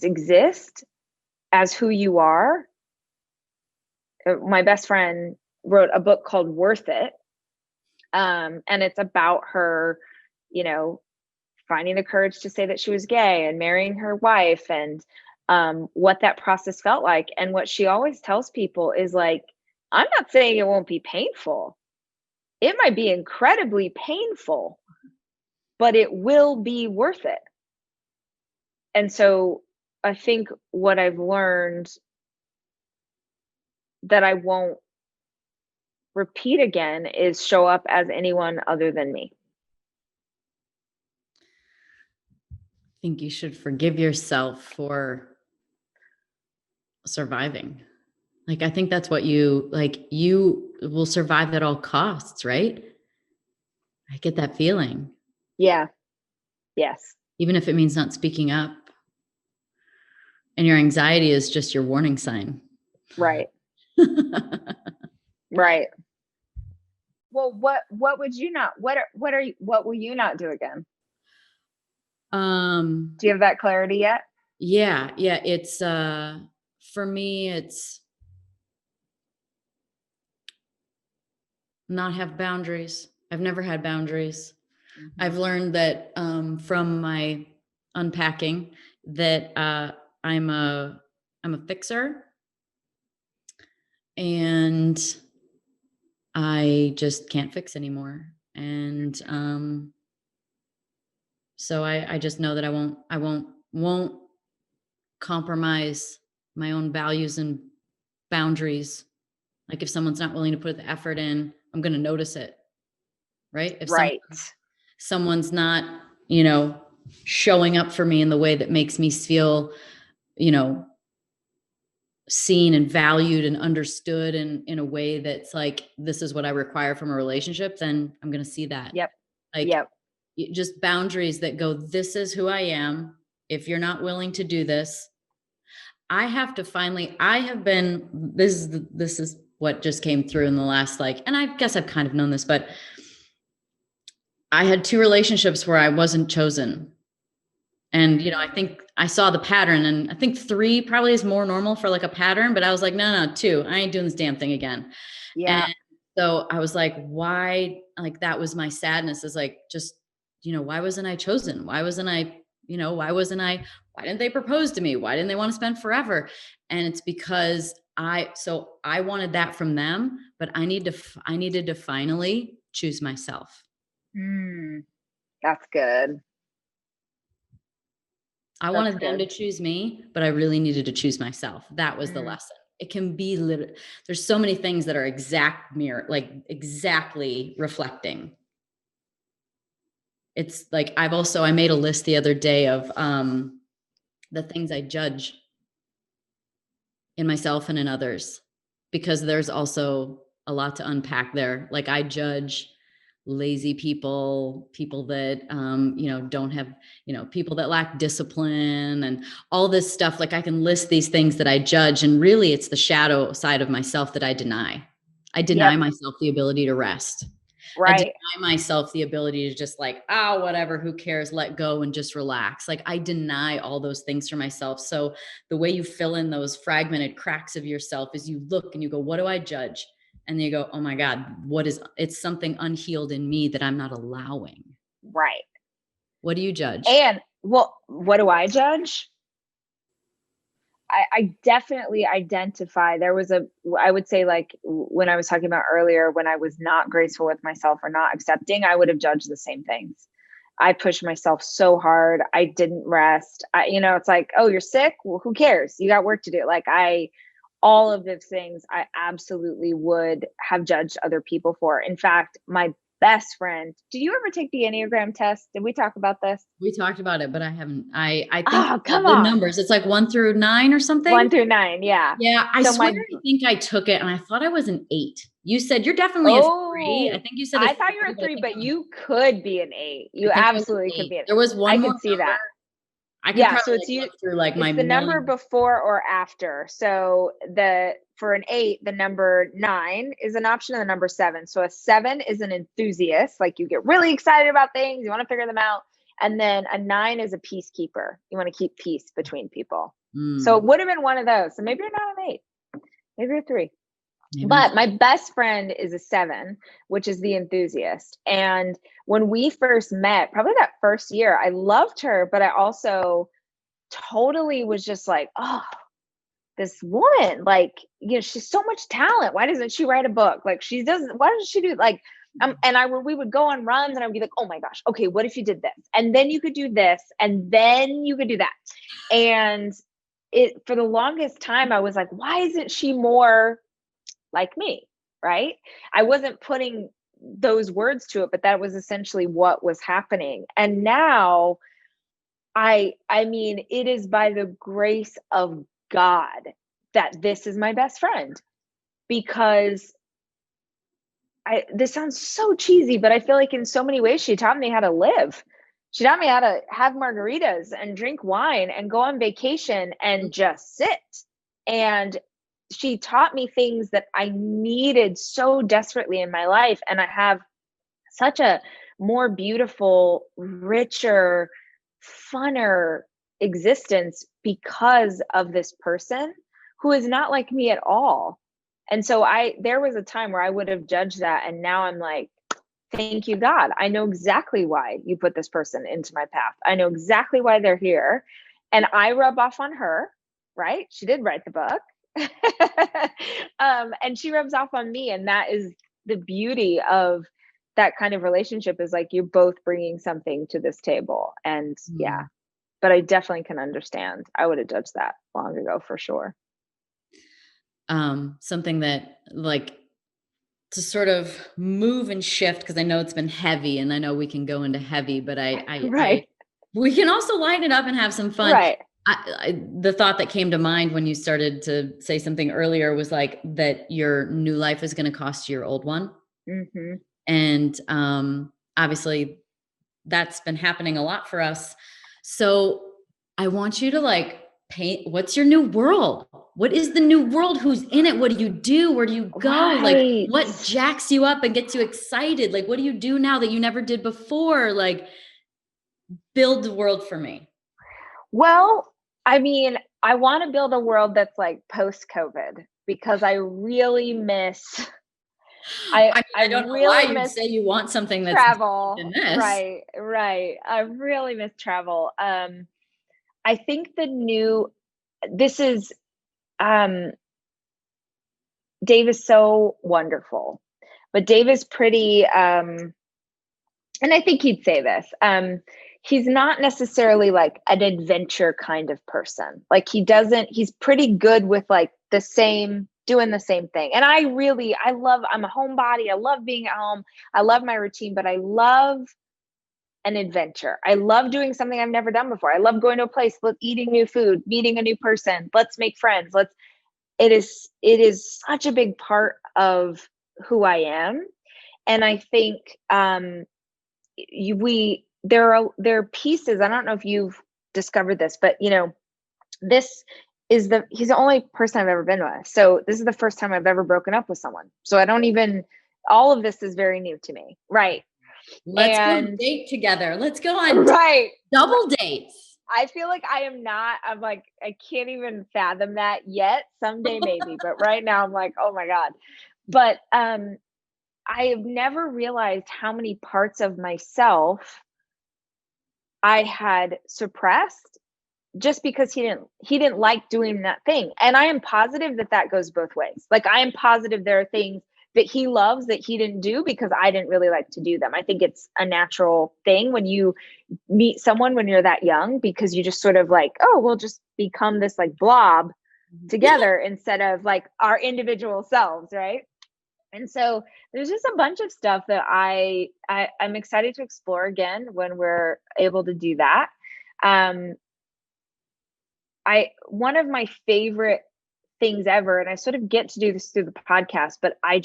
exist as who you are. My best friend wrote a book called Worth It. And it's about her, finding the courage to say that she was gay and marrying her wife and what that process felt like. And what she always tells people is like, I'm not saying it won't be painful. It might be incredibly painful, but it will be worth it. And so I think what I've learned that I won't repeat again is show up as anyone other than me. I think you should forgive yourself for surviving. Like, I think that's what you will survive at all costs, right? I get that feeling. Yeah. Yes. Even if it means not speaking up. And your anxiety is just your warning sign. Right. Right. Well, what would you not, what will you not do again? Do you have that clarity yet? Yeah. It's, for me, it's not have boundaries. I've never had boundaries. Mm-hmm. I've learned that, from my unpacking that, I'm a fixer and I just can't fix anymore. And, so I just know that I won't compromise my own values and boundaries. Like if someone's not willing to put the effort in, I'm going to notice it. Right. If someone's not, showing up for me in the way that makes me feel, seen and valued and understood in a way that's like, this is what I require from a relationship, then I'm going to see that. Yep. Like, just boundaries that go, this is who I am. If you're not willing to do this, this is what just came through in the last, and I guess I've kind of known this, but I had 2 relationships where I wasn't chosen. And, I think I saw the pattern, and I think 3 probably is more normal for like a pattern, but I was like, no, 2, I ain't doing this damn thing again. Yeah. And So I was like, why? Like, that was my sadness, is like, just, why wasn't I chosen? Why wasn't I, why didn't they propose to me? Why didn't they want to spend forever? And it's because I wanted that from them, but I needed to finally choose myself. Mm, that's good. I That's wanted them to good. choose me, but I really needed to choose myself. That was the Mm, lesson. It can be there's so many things that are exact mirror, like exactly reflecting. It's like, I made a list the other day of the things I judge in myself and in others, because there's also a lot to unpack there. Like, I judge lazy people that don't have, people that lack discipline and all this stuff. Like, I can list these things that I judge, and really it's the shadow side of myself that I deny. I yep. deny myself the ability to rest. I deny Right. myself the ability to just like, whatever, who cares, let go and just relax. Like, I deny all those things for myself. So the way you fill in those fragmented cracks of yourself is you look and you go, what do I judge? And then you go, oh my God, it's something unhealed in me that I'm not allowing. Right. What do you judge? And well, what do I judge? I definitely identify. I would say, like when I was talking about earlier, when I was not graceful with myself or not accepting, I would have judged the same things. I pushed myself so hard. I didn't rest. It's like, oh, you're sick. Well, who cares? You got work to do. All of those things I absolutely would have judged other people for. In fact, my best friend, did you ever take the Enneagram test? Did we talk about this? We talked about it, but I haven't. I think Oh, come the on. numbers, it's like 1 through 9 or something. 1 through 9. Yeah. Yeah, I So swear my, I think I took it and I thought I was an 8. You said you're definitely a 3. I oh, think you said a I 3, thought you were a but three, but you could be an 8. I You think I was an absolutely could 8. be an, There was one I more can see number. that. I could Yeah. probably So like look through like my it's the number million. before or after. So for an 8, the number 9 is an option, and the number 7. So a 7 is an enthusiast, like you get really excited about things, you want to figure them out. And then a 9 is a peacekeeper. You want to keep peace between people. So it Mm, would have been one of those. So maybe you're not an 8, maybe you're 3. maybe I'm But my best friend is a 7, which is the enthusiast. And when we first met, probably that first year, I loved her, but I also totally was just like, oh, this woman, like, she's so much talent. Why doesn't she write a book? Like, why doesn't she do like, we would go on runs and I would be like, oh my gosh, okay, what if you did this? And then you could do this, and then you could do that. And for the longest time, I was like, why isn't she more like me? Right. I wasn't putting those words to it, but that was essentially what was happening. And now I mean, it is by the grace of God that this is my best friend, because this sounds so cheesy, but I feel like in so many ways she taught me how to live. She taught me how to have margaritas and drink wine and go on vacation and just sit. And she taught me things that I needed so desperately in my life. And I have such a more beautiful, richer, funner existence because of this person who is not like me at all. And so there was a time where I would have judged that. And now I'm like, thank you, God. I know exactly why you put this person into my path. I know exactly why they're here. And I rub off on her, right? She did write the book. And she rubs off on me. And that is the beauty of that kind of relationship, is like you're both bringing something to this table. And yeah, but I definitely can understand. I would have judged that long ago for sure. something that, like, to sort of move and shift, because I know it's been heavy and I know we can go into heavy, but Right. we can also lighten it up and have some fun. Right. The thought that came to mind when you started to say something earlier was like that your new life is going to cost you your old one. Mm-hmm. And obviously that's been happening a lot for us. So I want you to like paint, what's your new world? What is the new world? Who's in it? What do you do? Where do you go? Like, Right. what jacks you up and gets you excited? Like, what do you do now that you never did before? Like, build the world for me. Well, I mean, I want to build a world that's like post COVID, because I really miss I don't know why really you'd miss say you want something that's different travel. than this. Right. I really miss travel. I think this is, um, Dave is so wonderful, but Dave is pretty, and I think he'd say this. He's not necessarily like an adventure kind of person. Like he's pretty good with like doing the same thing. And I'm a homebody. I love being at home. I love my routine, but I love an adventure. I love doing something I've never done before. I love going to a place, eating new food, meeting a new person. Let's make friends. It is such a big part of who I am. And I think, there are pieces. I don't know if you've discovered this, but this he's the only person I've ever been with. So this is the first time I've ever broken up with someone. So I don't even, all of this is very new to me. Right. Let's go And date together. Let's go on right. double dates. I feel like I'm like, I can't even fathom that yet. Someday maybe, but right now I'm like, oh my God. But I have never realized how many parts of myself I had suppressed just because he didn't like doing that thing. And I am positive that that goes both ways. Like I am positive there are things that he loves that he didn't do because I didn't really like to do them. I think it's a natural thing when you meet someone when you're that young, because you just sort of like, oh, we'll just become this like blob together instead of like our individual selves, right? And so there's just a bunch of stuff that I'm excited to explore again when we're able to do that. Um, one of my favorite things ever, and I sort of get to do this through the podcast, but I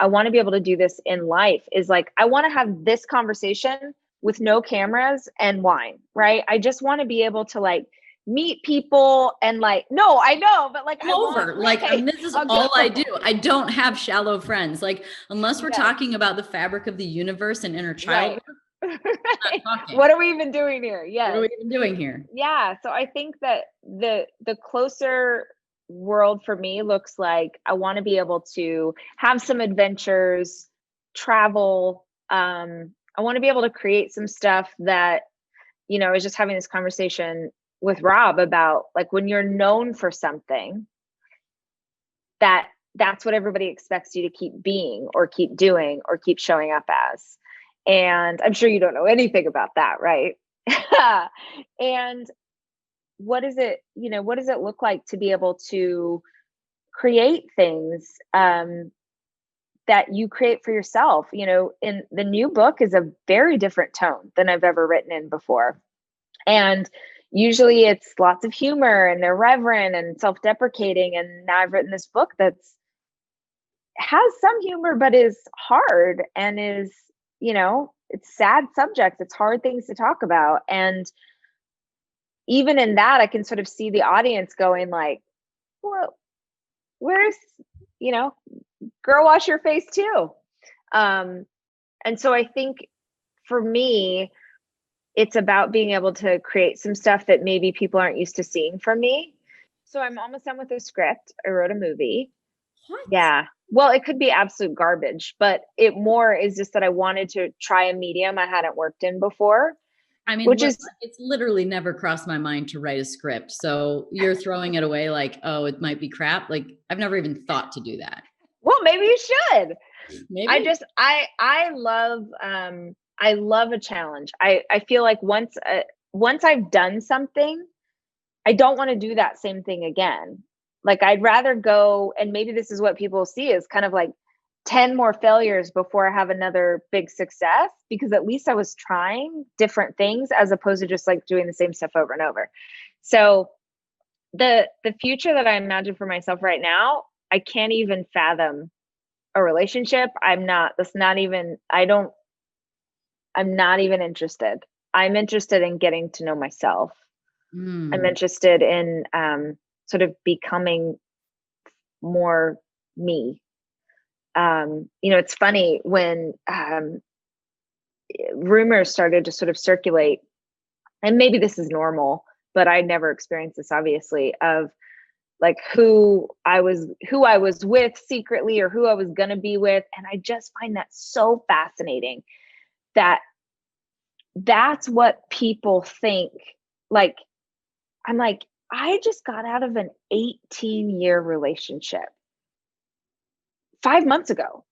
want to be able to do this in life, is like I want to have this conversation with no cameras and wine, right? I just want to be able to like meet people and like, no, I know, but like This is all I do. I don't have shallow friends. Like unless we're talking about the fabric of the universe and inner child. Right. What are we even doing here? Yes. What are we even doing here? Yeah. So I think that the closer world for me looks like I want to be able to have some adventures, travel. I want to be able to create some stuff that, I was just having this conversation with Rob about like when you're known for something, that's what everybody expects you to keep being or keep doing or keep showing up as. And I'm sure you don't know anything about that, right? And what does it look like to be able to create things that you create for yourself? In the new book is a very different tone than I've ever written in before. And usually it's lots of humor and irreverent and self-deprecating. And now I've written this book has some humor, but is hard and is, it's sad subjects. It's hard things to talk about. And even in that, I can sort of see the audience going like, well, where's, girl, wash your face too. And so I think for me, it's about being able to create some stuff that maybe people aren't used to seeing from me. So I'm almost done with the script. I wrote a movie. What? Yeah. Well, it could be absolute garbage, but it more is just that I wanted to try a medium I hadn't worked in before. I mean, it's literally never crossed my mind to write a script. So you're throwing it away like, oh, it might be crap. Like I've never even thought to do that. Well, maybe you should. Maybe. I love a challenge. I feel like once I've done something, I don't want to do that same thing again. Like I'd rather go, and maybe this is what people see is kind of like 10 more failures before I have another big success, because at least I was trying different things as opposed to just like doing the same stuff over and over. So the future that I imagine for myself right now, I can't even fathom a relationship. I'm not even interested. I'm interested in getting to know myself. I'm interested in sort of becoming more me. It's funny when rumors started to sort of circulate, and maybe this is normal, but I never experienced this obviously, of like who I was with secretly, or who I was going to be with. And I just find that so fascinating that that's what people think. Like, I'm like, I just got out of an 18-year relationship 5 months ago.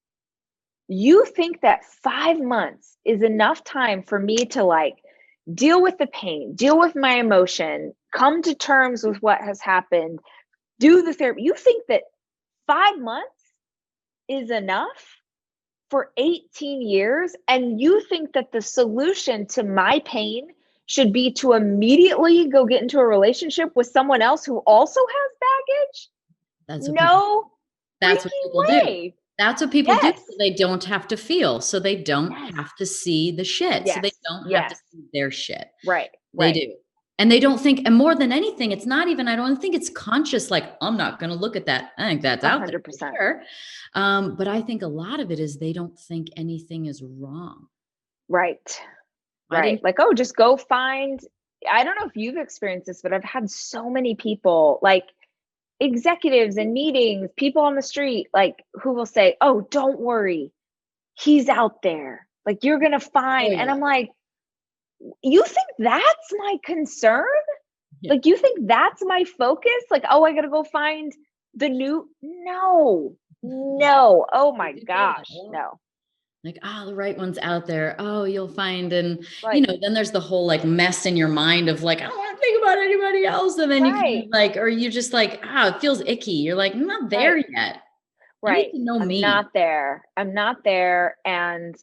You think that 5 months is enough time for me to like deal with the pain, deal with my emotion, come to terms with what has happened, do the therapy? You think that 5 months is enough for 18 years? And you think that the solution to my pain should be to immediately go get into a relationship with someone else who also has baggage? That's what people, No that's what people freaking do. way. That's what people do. Yes. So they don't have to feel. So they don't Yes. have to see the shit. So Yes. they don't have to Yes. see their shit. Right. They Right. do. And they don't think, and more than anything, it's not even, I don't think it's conscious, like, I'm not going to look at that. I think that's out there for 100%. sure. But I think a lot of it is they don't think anything is wrong. Right. I Right. didn't. Like, oh, just go find. I don't know if you've experienced this, but I've had so many people, like executives in meetings, people on the street, like who will say, oh, don't worry, he's out there. Like, you're going to Oh, find. And yeah. I'm like, you think that's my concern? Yeah. Like, you think that's my focus? Like, oh, I got to go find the new. No, no. Oh my gosh. No. Like, oh, the right one's out there. Oh, you'll find. And, Right. then there's the whole like mess in your mind of like, I don't want to think about anybody else. And then you kind Right. of like, or you just like, it feels icky. You're like, I'm not there Right. yet. I need Right. to know I'm me. not there. I'm not there. And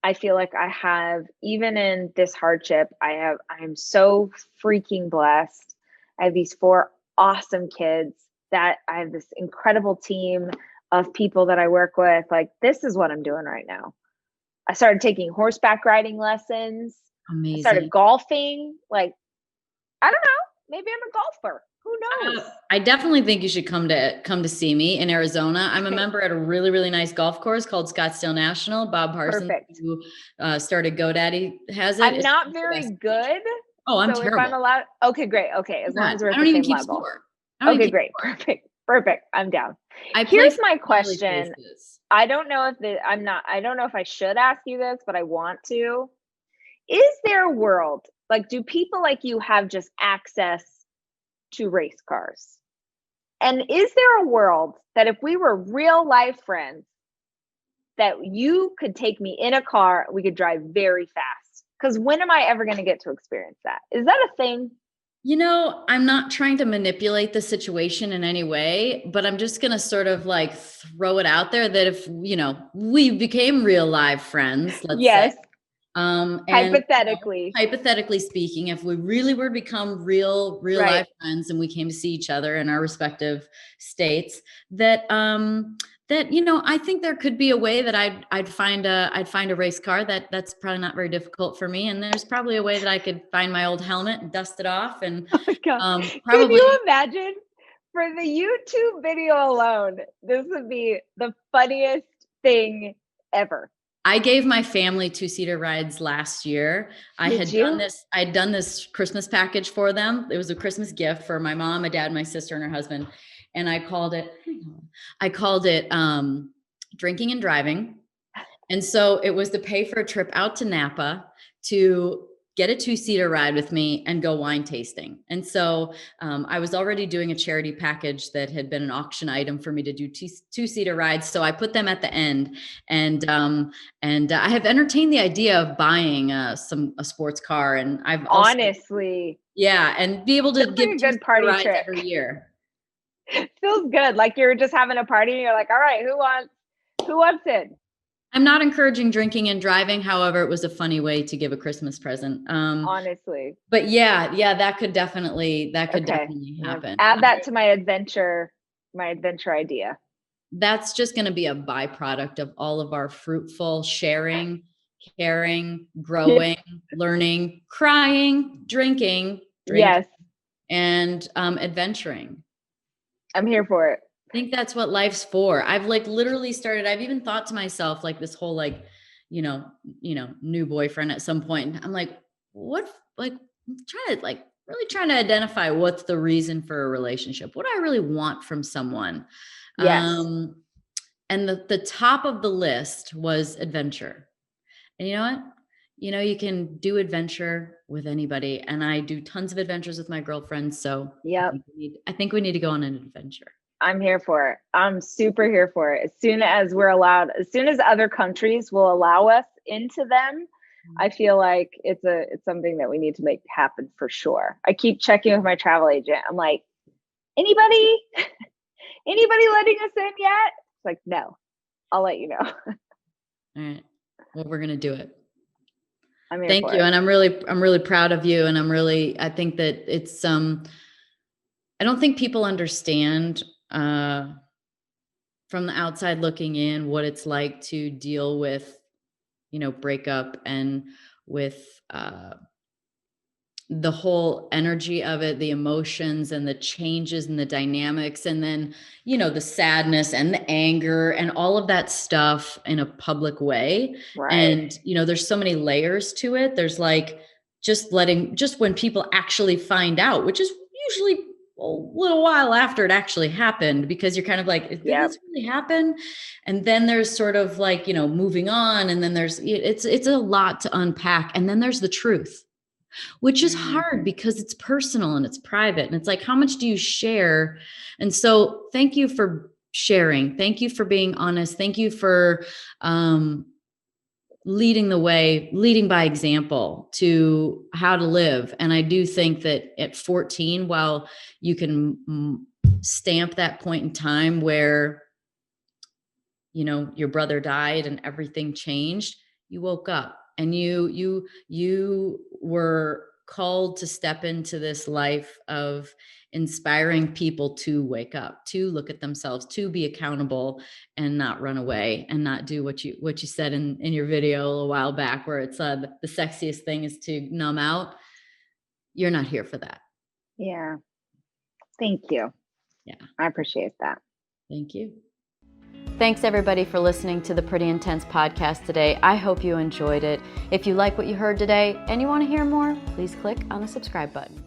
I feel like I have, even in this hardship, I'm so freaking blessed. I have these 4 awesome kids, that I have this incredible team of people that I work with. Like, this is what I'm doing right now. I started taking horseback riding lessons. I started Amazing. golfing. Like, I don't know, maybe I'm a golfer. Who knows? I definitely think you should come to see me in Arizona. I'm a member at a really, really nice golf course called Scottsdale National. Bob Parsons, Perfect. who started GoDaddy, has it. I'm It's not the best very course. good. Oh, I'm So if I'm terrible. allowed, okay, great. Okay, Oh as long God, as we're I at don't the even same keep level. score. I don't even Okay, keep great. score. Perfect. Perfect. I'm down. I play Here's for my daily question. basis. I don't know if I don't know if I should ask you this, but I want to. Is there a world, like, do people like you have just access to race cars? And is there a world that if we were real life friends, that you could take me in a car, we could drive very fast? Because when am I ever going to get to experience that? Is that a thing? I'm not trying to manipulate the situation in any way, but I'm just going to sort of like throw it out there that if, we became real live friends, let's say, Yes. and Hypothetically. hypothetically speaking, if we really were to become real Right. life friends and we came to see each other in our respective states, that I think there could be a way that I'd find a race car that's probably not very difficult for me, and there's probably a way that I could find my old helmet and dust it off, and Oh my God. Can probably. you imagine, for the YouTube video alone, this would be the funniest thing ever. I gave my family 2-seater rides last year. Did you? I'd done this Christmas package for them. It was a Christmas gift for my mom, my dad, my sister, and her husband. And I called it drinking and driving. And so it was to pay for a trip out to Napa to get a 2-seater ride with me and go wine tasting. And so I was already doing a charity package that had been an auction item for me to do 2-seater rides. So I put them at the end, and I have entertained the idea of buying a sports car, and I've also, Honestly, and be able to feels give like a good 2-seater party rides trick. every year. Feels good. Like you're just having a party and you're like, all right, who wants it? I'm not encouraging drinking and driving. However, it was a funny way to give a Christmas present. Honestly. But that could definitely Okay. happen. Add that to my adventure idea. That's just going to be a byproduct of all of our fruitful sharing, caring, growing, learning, crying, drinking, Yes. and adventuring. I'm here for it. I think that's what life's for. I've like literally started, I've even thought to myself, like this whole like, new boyfriend at some point. I'm like, what, like, I'm trying to like really trying to identify what's the reason for a relationship. What do I really want from someone? Yes. And the top of the list was adventure. And you know what? You can do adventure with anybody. And I do tons of adventures with my girlfriends. So Yep. I think we need to go on an adventure. I'm here for it. I'm super here for it. As soon as we're allowed, as soon as other countries will allow us into them, I feel like it's something that we need to make happen for sure. I keep checking with my travel agent. I'm like, anybody letting us in yet? It's like, no, I'll let you know. All right. Well, we're going to do it. I'm here Thank for you. it. And I'm really proud of you. And I think that it's, I don't think people understand, from the outside looking in, what it's like to deal with, breakup and with, the whole energy of it, the emotions and the changes and the dynamics, and then, the sadness and the anger and all of that stuff in a public way. Right. And, there's so many layers to it. There's like, just when people actually find out, which is usually a little while after it actually happened, because you're kind of like, did this really happen? And then there's sort of like, moving on. And then it's a lot to unpack. And then there's the truth, which is hard because it's personal and it's private. And it's like, how much do you share? And so thank you for sharing. Thank you for being honest. Thank you for leading the way, leading by example to how to live. And I do think that at 14, while you can stamp that point in time where, your brother died and everything changed, you woke up. And you were called to step into this life of inspiring people to wake up, to look at themselves, to be accountable and not run away and not do what you said in your video a while back, where it's the sexiest thing is to numb out. You're not here for that. Yeah. Thank you. Yeah. I appreciate that. Thank you. Thanks everybody for listening to the Pretty Intense podcast today. I hope you enjoyed it. If you like what you heard today and you want to hear more, please click on the subscribe button.